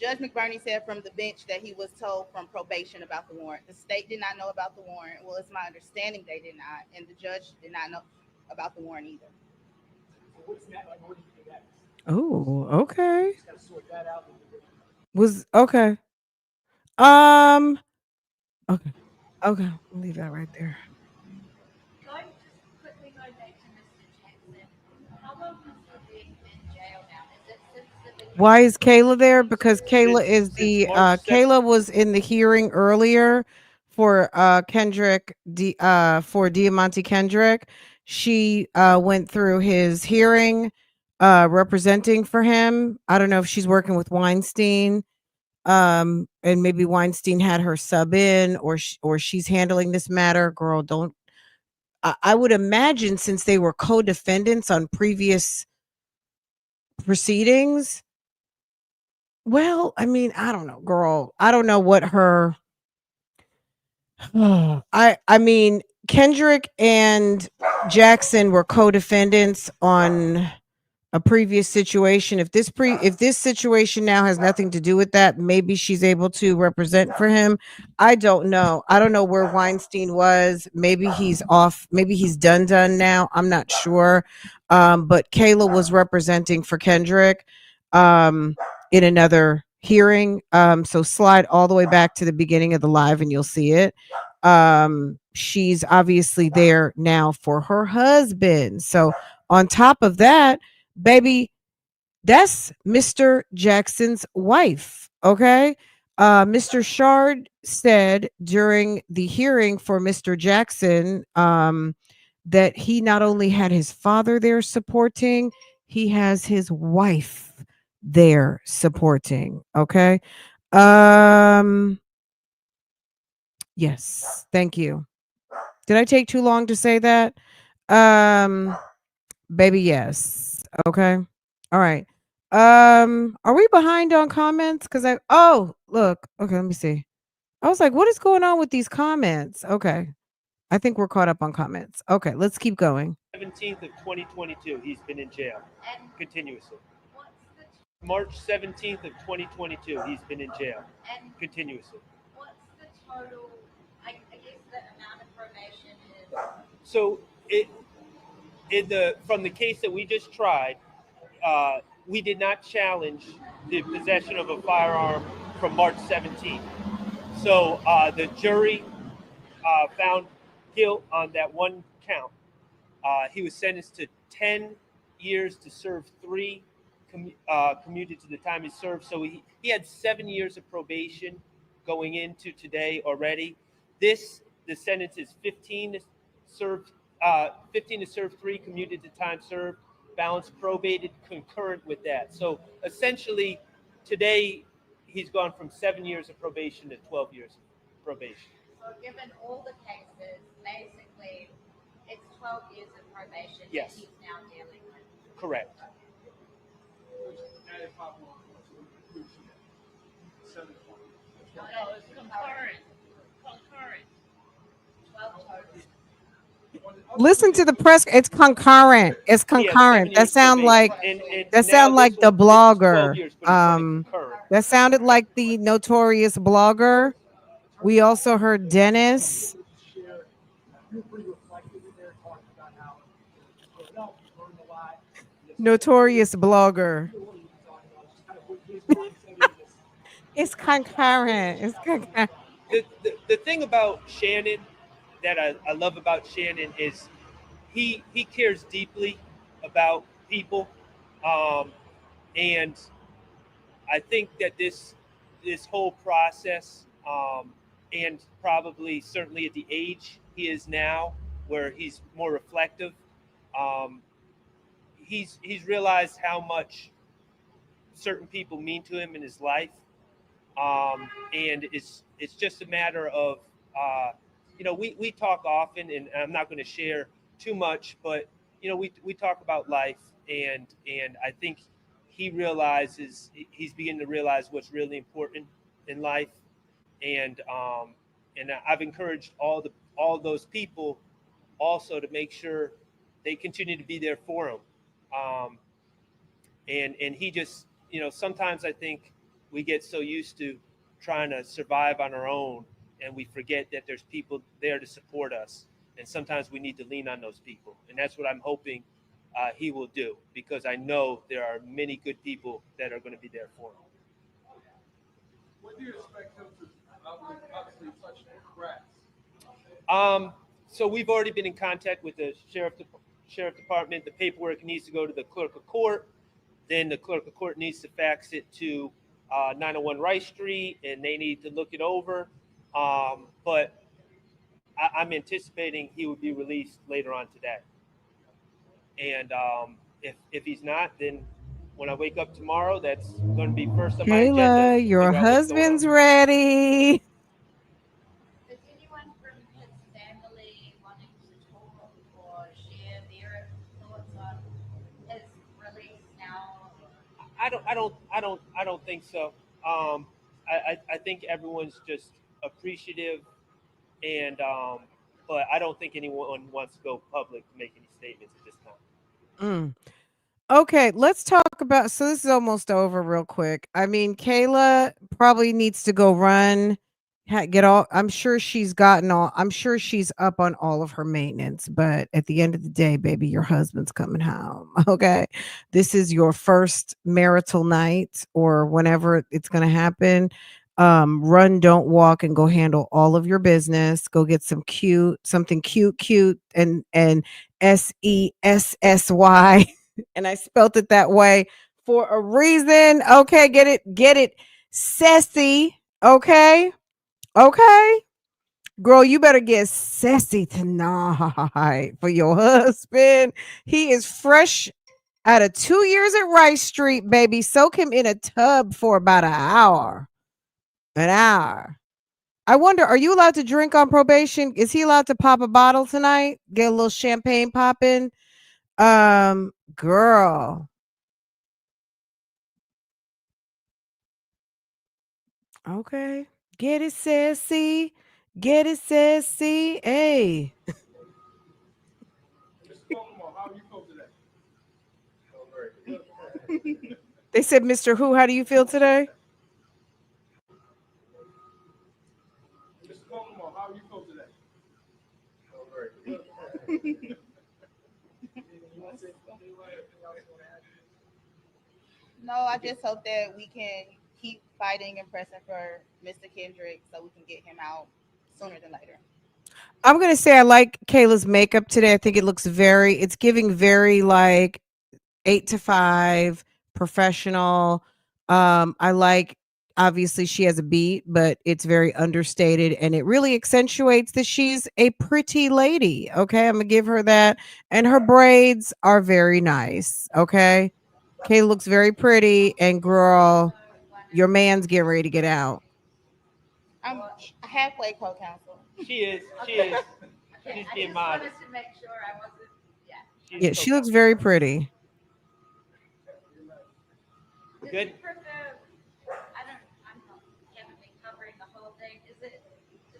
Judge McBurney said from the bench that he was told from probation about the warrant. The state did not know about the warrant. Well, it's my understanding they did not, and the judge did not know about the warrant either. So what's that like? What do you do next? Oh, okay. Just gotta sort that out. Was okay. Um. Okay. Okay. I'll leave that right there. Going just quickly going back to Mr. Jackson, how long has he been in jail now? Is it since the beginning? Why is Kayla there? Because Kayla is Since the March 2nd. Kayla was in the hearing earlier for Kendrick for Deamonte Kendrick. She went through his hearing representing for him. I don't know if she's working with Weinstein. And maybe Weinstein had her sub in, or she's handling this matter. Girl, don't. I would imagine, since they were co-defendants on previous proceedings. Well, I mean, I don't know, girl. I don't know what her. I mean, Kendrick and Jackson were co-defendants on a previous situation. If this situation now has nothing to do with that, maybe she's able to represent for him. I don't know. I don't know where Weinstein was. Maybe he's off. Maybe he's done now. I'm not sure. But Kayla was representing for Kendrick in another hearing. So slide all the way back to the beginning of the live and you'll see it. She's obviously there now for her husband. So on top of that, baby, that's Mr. Jackson's wife. Okay. Mr. SCHARDT said during the hearing for Mr. Jackson that he not only had his father there supporting, he has his wife there supporting. Okay. Yes, thank you. Did I take too long to say that? Baby, yes. Okay. All right. Are we behind on comments? Look. Okay, let me see. I was like, what is going on with these comments? Okay. I think we're caught up on comments. Okay, let's keep going. 17th of 2022, he's been in jail And continuously. what's the March 17th of 2022, he's been in jail and continuously. what's the total? I guess the amount of probation is. So from the case that we just tried, we did not challenge the possession of a firearm from March 17th. So the jury found guilt on that one count. He was sentenced to 10 years to serve 3, commuted to the time he served. So he had 7 years of probation going into today already. The sentence is 15 to serve 3, commuted to time served, balance probated, concurrent with that. So essentially, today he's gone from 7 years of probation to 12 years of probation. So given all the cases, basically, it's 12 years of probation Yes. that he's now dealing with. Correct. That is popular. So we appreciate it. 7 o'clock. No, it's concurrent. Concurrent. 12 total. Listen to the press. It's concurrent. It's He has 7 concurrent. That years sound like probation. And that now sound like this the one- this is 12 blogger. years, but it's running concurrent. That sounded like the notorious blogger. We also heard Dennis. You're pretty reflective in there talking about how growing up, you learned a lot. Notorious blogger. What are you talking about? Just kind of what his mindset is. It's concurrent. It's concurrent. The thing about Shannon that I love about Shannon is he cares deeply about people, and I think that this whole process, and probably certainly at the age he is now, where he's more reflective, he's realized how much certain people mean to him in his life. And it's just a matter of, we talk often, and I'm not going to share too much, but we talk about life, and I think he's beginning to realize what's really important in life, and I've encouraged all those people also to make sure they continue to be there for him. And he just, sometimes I think we get so used to trying to survive on our own, and we forget that there's people there to support us, and sometimes we need to lean on those people, and that's what I'm hoping he will do, because I know there are many good people that are going to be there for him. When do you expect him to obviously touch the grass? So we've already been in contact with the sheriff department. The paperwork needs to go to the clerk of court. Then the clerk of court needs to fax it to 901 Rice Street, and they need to look it over. But I'm anticipating he would be released later on today. And if he's not, then when I wake up tomorrow, that's going to be first on my agenda. Kayla, your husband's ready. Is anyone from his family wanting to talk or share their thoughts on his release now? I don't think so. I think everyone's just appreciative, and but I don't think anyone wants to go public to make any statements at this time. Okay, let's talk about. So this is almost over real quick. I mean, Kayla probably needs to go run, get all. I'm sure she's gotten all. I'm sure she's up on all of her maintenance. But at the end of the day, baby, your husband's coming home. Okay, this is your first marital night, or whenever it's going to happen. Run, don't walk, and go handle all of your business. Go get something cute, and SESSY. And I spelt it that way for a reason. Okay, get it. Sassy. Okay. Girl, you better get sassy tonight for your husband. He is fresh out of 2 years at Rice Street, baby. Soak him in a tub for about an hour. I wonder, are you allowed to drink on probation? Is he allowed to pop a bottle tonight? Get a little champagne popping? Girl. Okay. Get it, sassy. Get it, sassy. Hey. How do you feel today? Oh, very good. They said, Mr. Who, how do you feel today? Mr. Kokomo, how do you feel today? Oh, very good. No, I just hope that we can keep fighting and pressing for Mr. Kendrick so we can get him out sooner than later. I'm going to say I like Kayla's makeup today. I think it's giving very like 8 to 5 professional. I like, obviously she has a beat, but it's very understated, and it really accentuates that she's a pretty lady. Okay, I'm gonna give her that. And her braids are very nice. Okay, Kayla looks very pretty, and girl, your man's getting ready to get out. I'm halfway co-counsel. She is. She's I being just modest. wanted to make sure I wasn't, Yeah, she looks very pretty. Does Good. he prefer, haven't been covering the whole thing. Does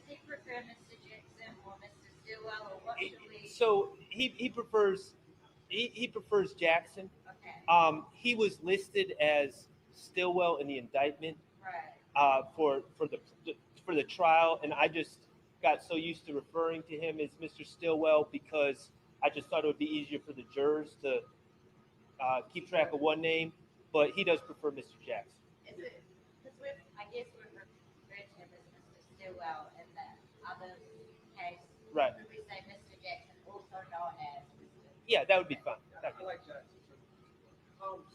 he prefer Mr. Jackson or Mr. Stillwell, or what should we? So he prefers Jackson. Okay. He was listed as Stillwell in the indictment. Right. For the trial, and I just got so used to referring to him as Mr. Stillwell because I just thought it would be easier for the jurors to keep track of one name. But he does prefer Mr. Jackson. Is it, because I guess we've referred to him as Mr. Stillwell in the other case. Right. Could we say Mr. Jackson, also known as Mr. Yeah, that would be fun. I like Jackson.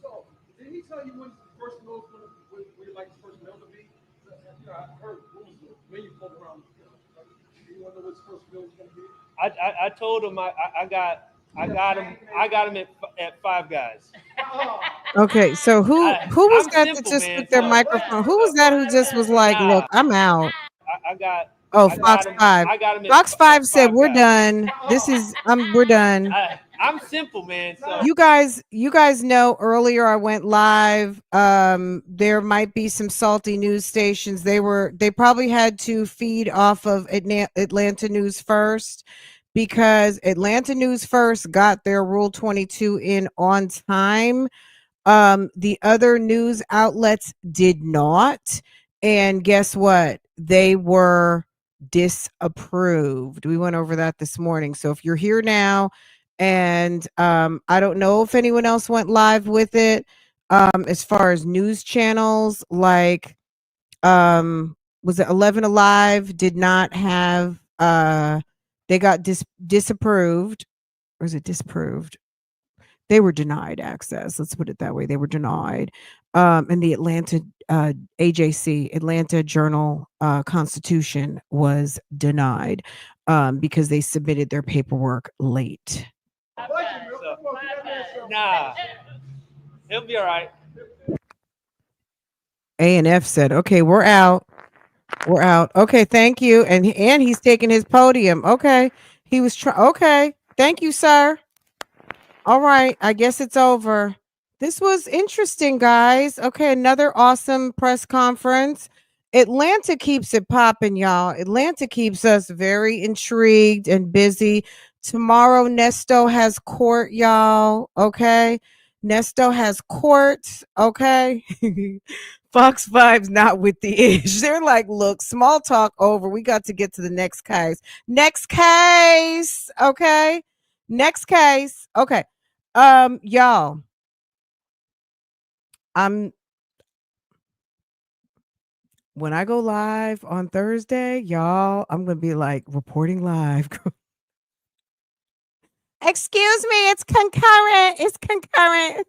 So, did he tell you when the first meal was when you like the first meal to be? I heard rumors when you float around. Do you want to know what his first meal was going to be? I told him I got him at Five Guys. Okay, so who was I'm that that simple, just man. took their So microphone? Who was that who just was like, "Look, nah, I'm out." I got Oh, I Fox got him. 5. I got him Fox at 5 said, Five "We're Guys. done. We're done." I'm simple, man. So You guys know earlier I went live. There might be some salty news stations. They probably had to feed off of Atlanta News First, because Atlanta News First got their Rule 22 in on time. The other news outlets did not. And guess what? They were disapproved. We went over that this morning. So if you're here now, and I don't know if anyone else went live with it, as far as news channels, like was it 11 Alive did not have they got disapproved, or is it disapproved? They were denied access. Let's put it that way. They were denied. And the Atlanta AJC, Atlanta Journal Constitution, was denied because they submitted their paperwork late. nah, he'll be all right. A&F said, "Okay, we're out. We're out. Okay, thank you." And he's taking his podium. Okay, he was okay, thank you, sir. All right, I guess it's over. This was interesting, guys. Okay, another awesome press conference. Atlanta keeps it popping, y'all. Atlanta keeps us very intrigued and busy. Tomorrow, Nesto has court, y'all. Okay, Nesto has court. Okay. Fox 5's not with the ish. They're like, look, small talk over. We got to get to the next case. Next case. Okay. Next case. Okay. Y'all. When I go live on Thursday, y'all, I'm gonna be like reporting live. Excuse me, it's concurrent. It's concurrent.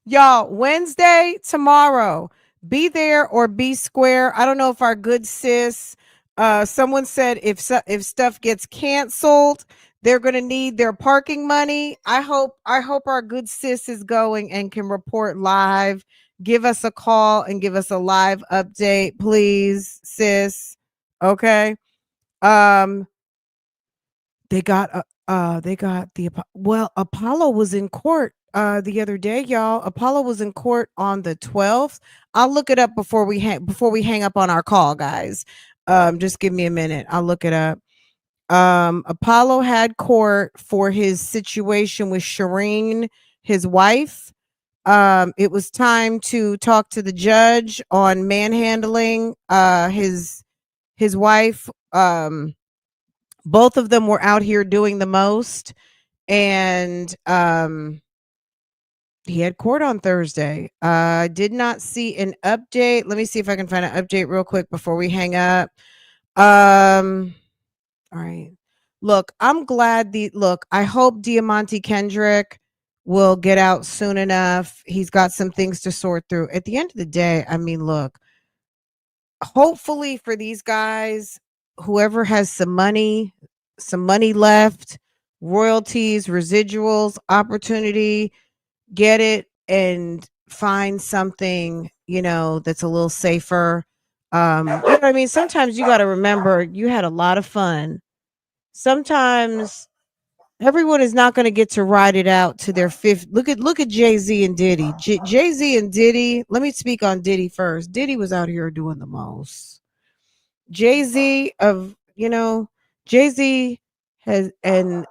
Y'all, Wednesday, tomorrow, be there or be square. I don't know if our good sis, someone said if stuff gets canceled, they're going to need their parking money. I hope our good sis is going and can report live. Give us a call and give us a live update, please, sis. Okay. They got Apollo was in court the other day, y'all. Apollo was in court on the 12th. I'll look it up before we hang up on our call, guys. Just give me a minute. I'll look it up. Apollo had court for his situation with Shireen, his wife. It was time to talk to the judge on manhandling his wife. Both of them were out here doing the most, and he had court on Thursday. I did not see an update. Let me see if I can find an update real quick before we hang up. All right. Look, I'm glad I hope Deamonte Kendrick will get out soon enough. He's got some things to sort through. At the end of the day, I mean, look, hopefully for these guys, whoever has some money left, royalties, residuals, opportunity, get it and find something, that's a little safer. You know what I mean? Sometimes you got to remember you had a lot of fun. Sometimes everyone is not going to get to ride it out to their fifth. Look at Jay-Z and Diddy. Jay-Z and Diddy. Let me speak on Diddy first. Diddy was out here doing the most. Jay-Z has and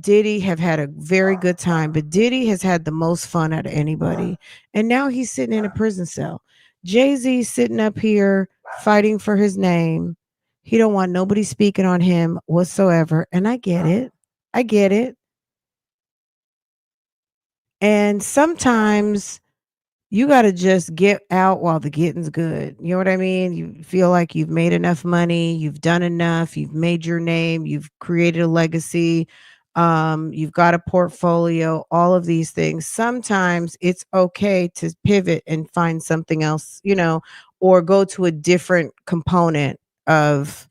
Diddy have had a very good time, but Diddy has had the most fun out of anybody. And now he's sitting in a prison cell. Jay-Z sitting up here fighting for his name. He don't want nobody speaking on him whatsoever. And I get it. I get it. And sometimes you got to just get out while the getting's good. You know what I mean? You feel like you've made enough money, you've done enough, you've made your name, you've created a legacy, you've got a portfolio, all of these things. Sometimes it's okay to pivot and find something else, or go to a different component of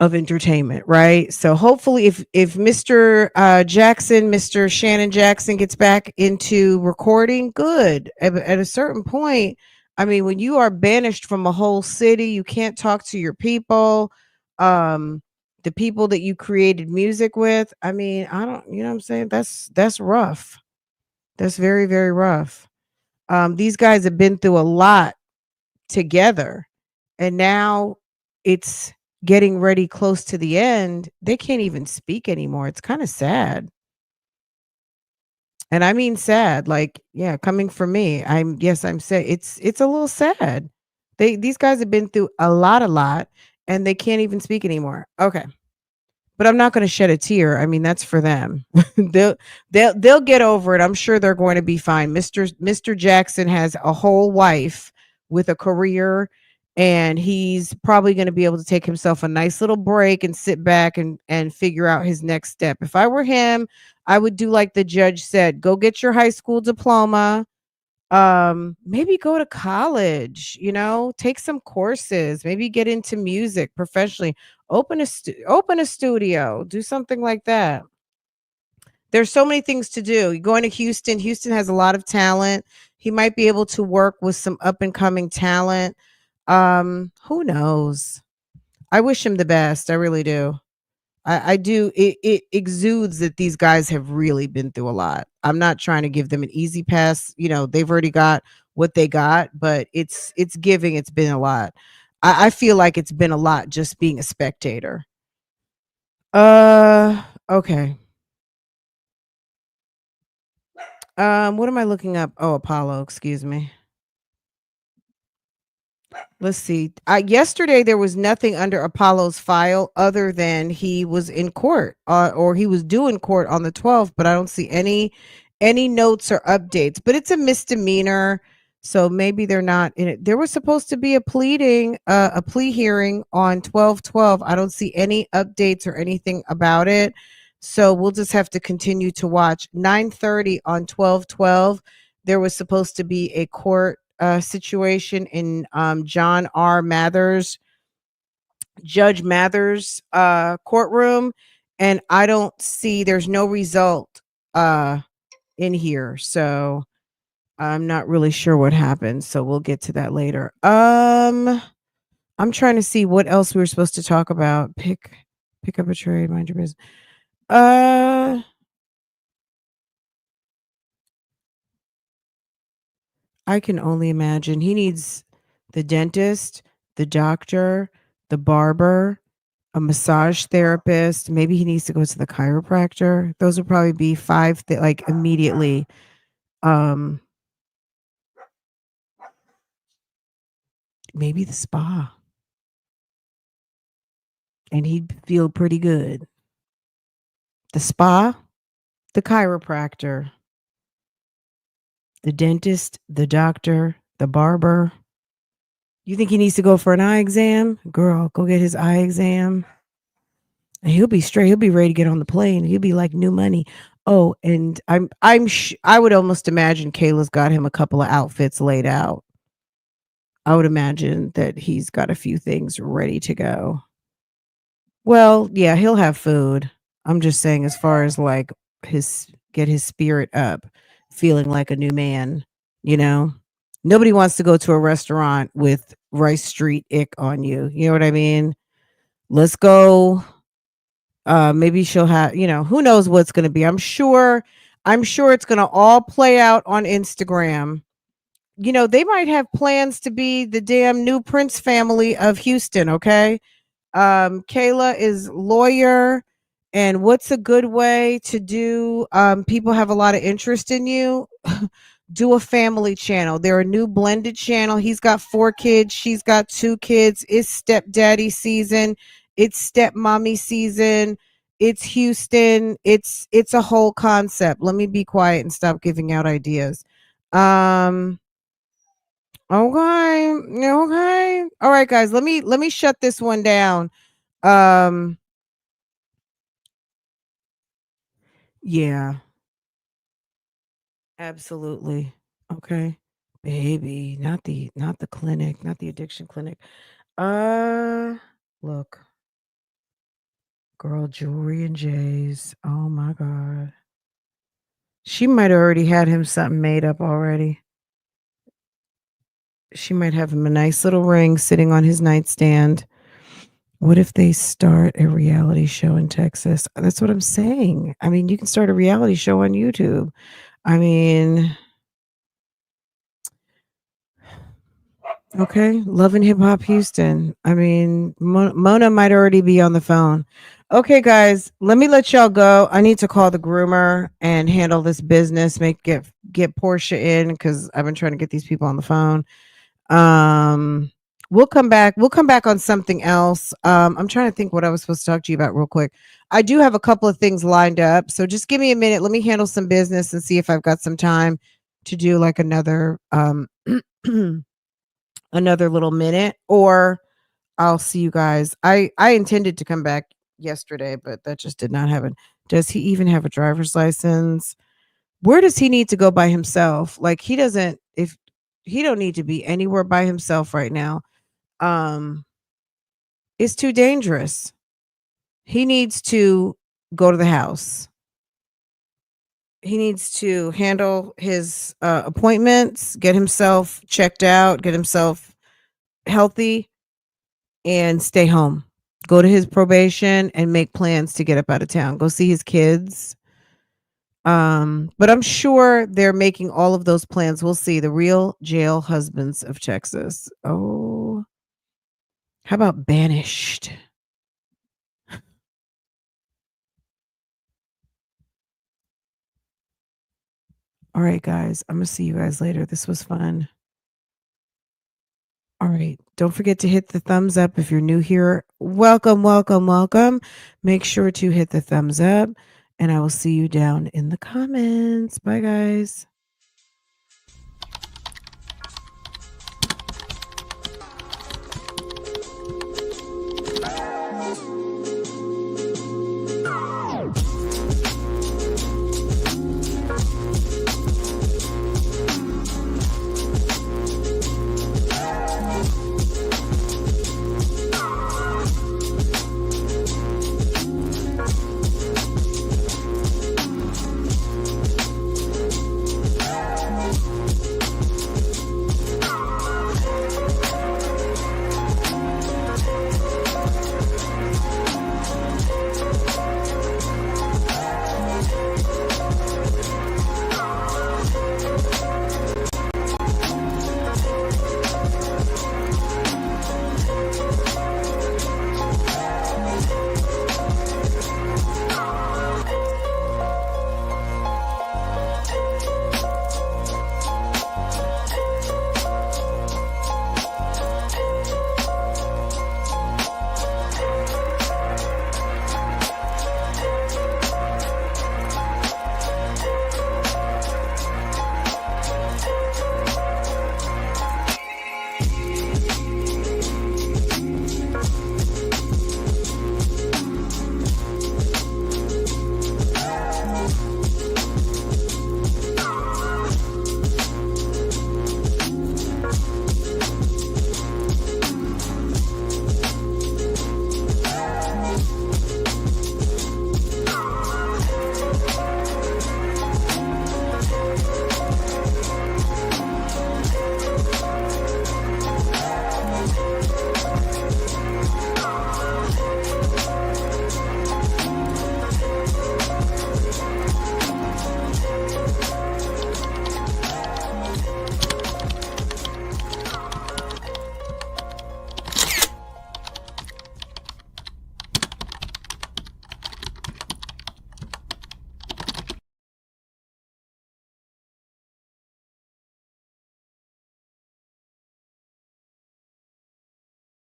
of entertainment, right? So hopefully if Mr. Jackson, Mr. Shannon Jackson gets back into recording, good. At a certain point, I mean, when you are banished from a whole city, you can't talk to your people, um, the people that you created music with. I mean, I don't, you know what I'm saying? That's rough. That's very, very rough. These guys have been through a lot together, and now it's getting ready close to the end. They can't even speak anymore. It's kind of sad. And I mean sad, like, yeah, coming from me. I'm sad. It's a little sad. These guys have been through a lot, and they can't even speak anymore. Okay. But I'm not going to shed a tear. I mean, that's for them. They'll get over it. I'm sure they're going to be fine. Mr. Jackson has a whole wife with a career, and he's probably going to be able to take himself a nice little break and sit back and figure out his next step. If I were him, I would do like the judge said, go get your high school diploma, maybe go to college, take some courses, maybe get into music professionally, open a studio, do something like that. There's so many things to do. You're going to Houston has a lot of talent. He might be able to work with some up and coming talent. Who knows? I wish him the best. I really do. I do. It exudes that these guys have really been through a lot. I'm not trying to give them an easy pass. They've already got what they got, but it's giving. It's been a lot. I feel like it's been a lot just being a spectator. Okay. What am I looking up? Oh, Apollo. Excuse me. Let's see. Yesterday there was nothing under Apollo's file other than he was in court, or he was due in court on the 12th, but I don't see any notes or updates. But it's a misdemeanor, so maybe they're not in it. There was supposed to be a plea hearing on 12/12. I don't see any updates or anything about it. So we'll just have to continue to watch. 9:30 on 12/12. There was supposed to be a court situation in John R. Mathers, Judge Mathers courtroom, and I don't see, there's no result in here. So I'm not really sure what happened. So we'll get to that later. I'm trying to see what else we were supposed to talk about. Pick up a trade, mind your business. I can only imagine. He needs the dentist, the doctor, the barber, a massage therapist. Maybe he needs to go to the chiropractor. Those would probably be five like immediately. Maybe the spa. And he'd feel pretty good. The spa, the chiropractor, the dentist, the doctor, the barber. You think he needs to go for an eye exam? Girl, go get his eye exam. And he'll be straight. He'll be ready to get on the plane. He'll be like new money. Oh, and I would almost imagine Kayla's got him a couple of outfits laid out. I would imagine that he's got a few things ready to go. Well, yeah, he'll have food. I'm just saying, as far as like get his spirit up, feeling like a new man, Nobody wants to go to a restaurant with Rice Street ick on you. You know what I mean? Let's go. Maybe she'll have, who knows what's going to be. I'm sure it's going to all play out on Instagram. They might have plans to be the damn new Prince family of Houston. Okay. Kayla is lawyer, and what's a good way to do, people have a lot of interest in you. Do a family channel. They're a new blended channel. He's got 4 kids. She's got 2 kids. It's stepdaddy season. It's stepmommy season. It's Houston. It's a whole concept. Let me be quiet and stop giving out ideas. Okay. Okay. All right, guys. Let me shut this one down. Yeah. Absolutely. Okay. Baby, not the clinic, not the addiction clinic. Look. Girl, Jewelry and J's. Oh my God. She might have already had him something made up already. She might have him a nice little ring sitting on his nightstand. What if they start a reality show in Texas? That's what I'm saying. I mean, you can start a reality show on YouTube. I mean, okay, Love and Hip Hop Houston. I mean, Mona might already be on the phone. Okay, guys, let me let y'all go. I need to call the groomer and handle this business. Get Portia in because I've been trying to get these people on the phone. We'll come back. We'll come back on something else. I'm trying to think what I was supposed to talk to you about real quick. I do have a couple of things lined up, so just give me a minute. Let me handle some business and see if I've got some time to do like another another little minute, or I'll see you guys. I intended to come back yesterday, but that just did not happen. Does he even have a driver's license? Where does he need to go by himself? Like he doesn't, if he don't need to be anywhere by himself right now. It's too dangerous. He needs to go to the house. He needs to handle his appointments, get himself checked out, get himself healthy, and stay home. Go to his probation and make plans to get up out of town. Go see his kids. But I'm sure they're making all of those plans. We'll see. The Real Jail Husbands of Texas. Oh, how about Banished? All right, guys. I'm going to see you guys later. This was fun. All right. Don't forget to hit the thumbs up if you're new here. Welcome, welcome, welcome. Make sure to hit the thumbs up, and I will see you down in the comments. Bye, guys.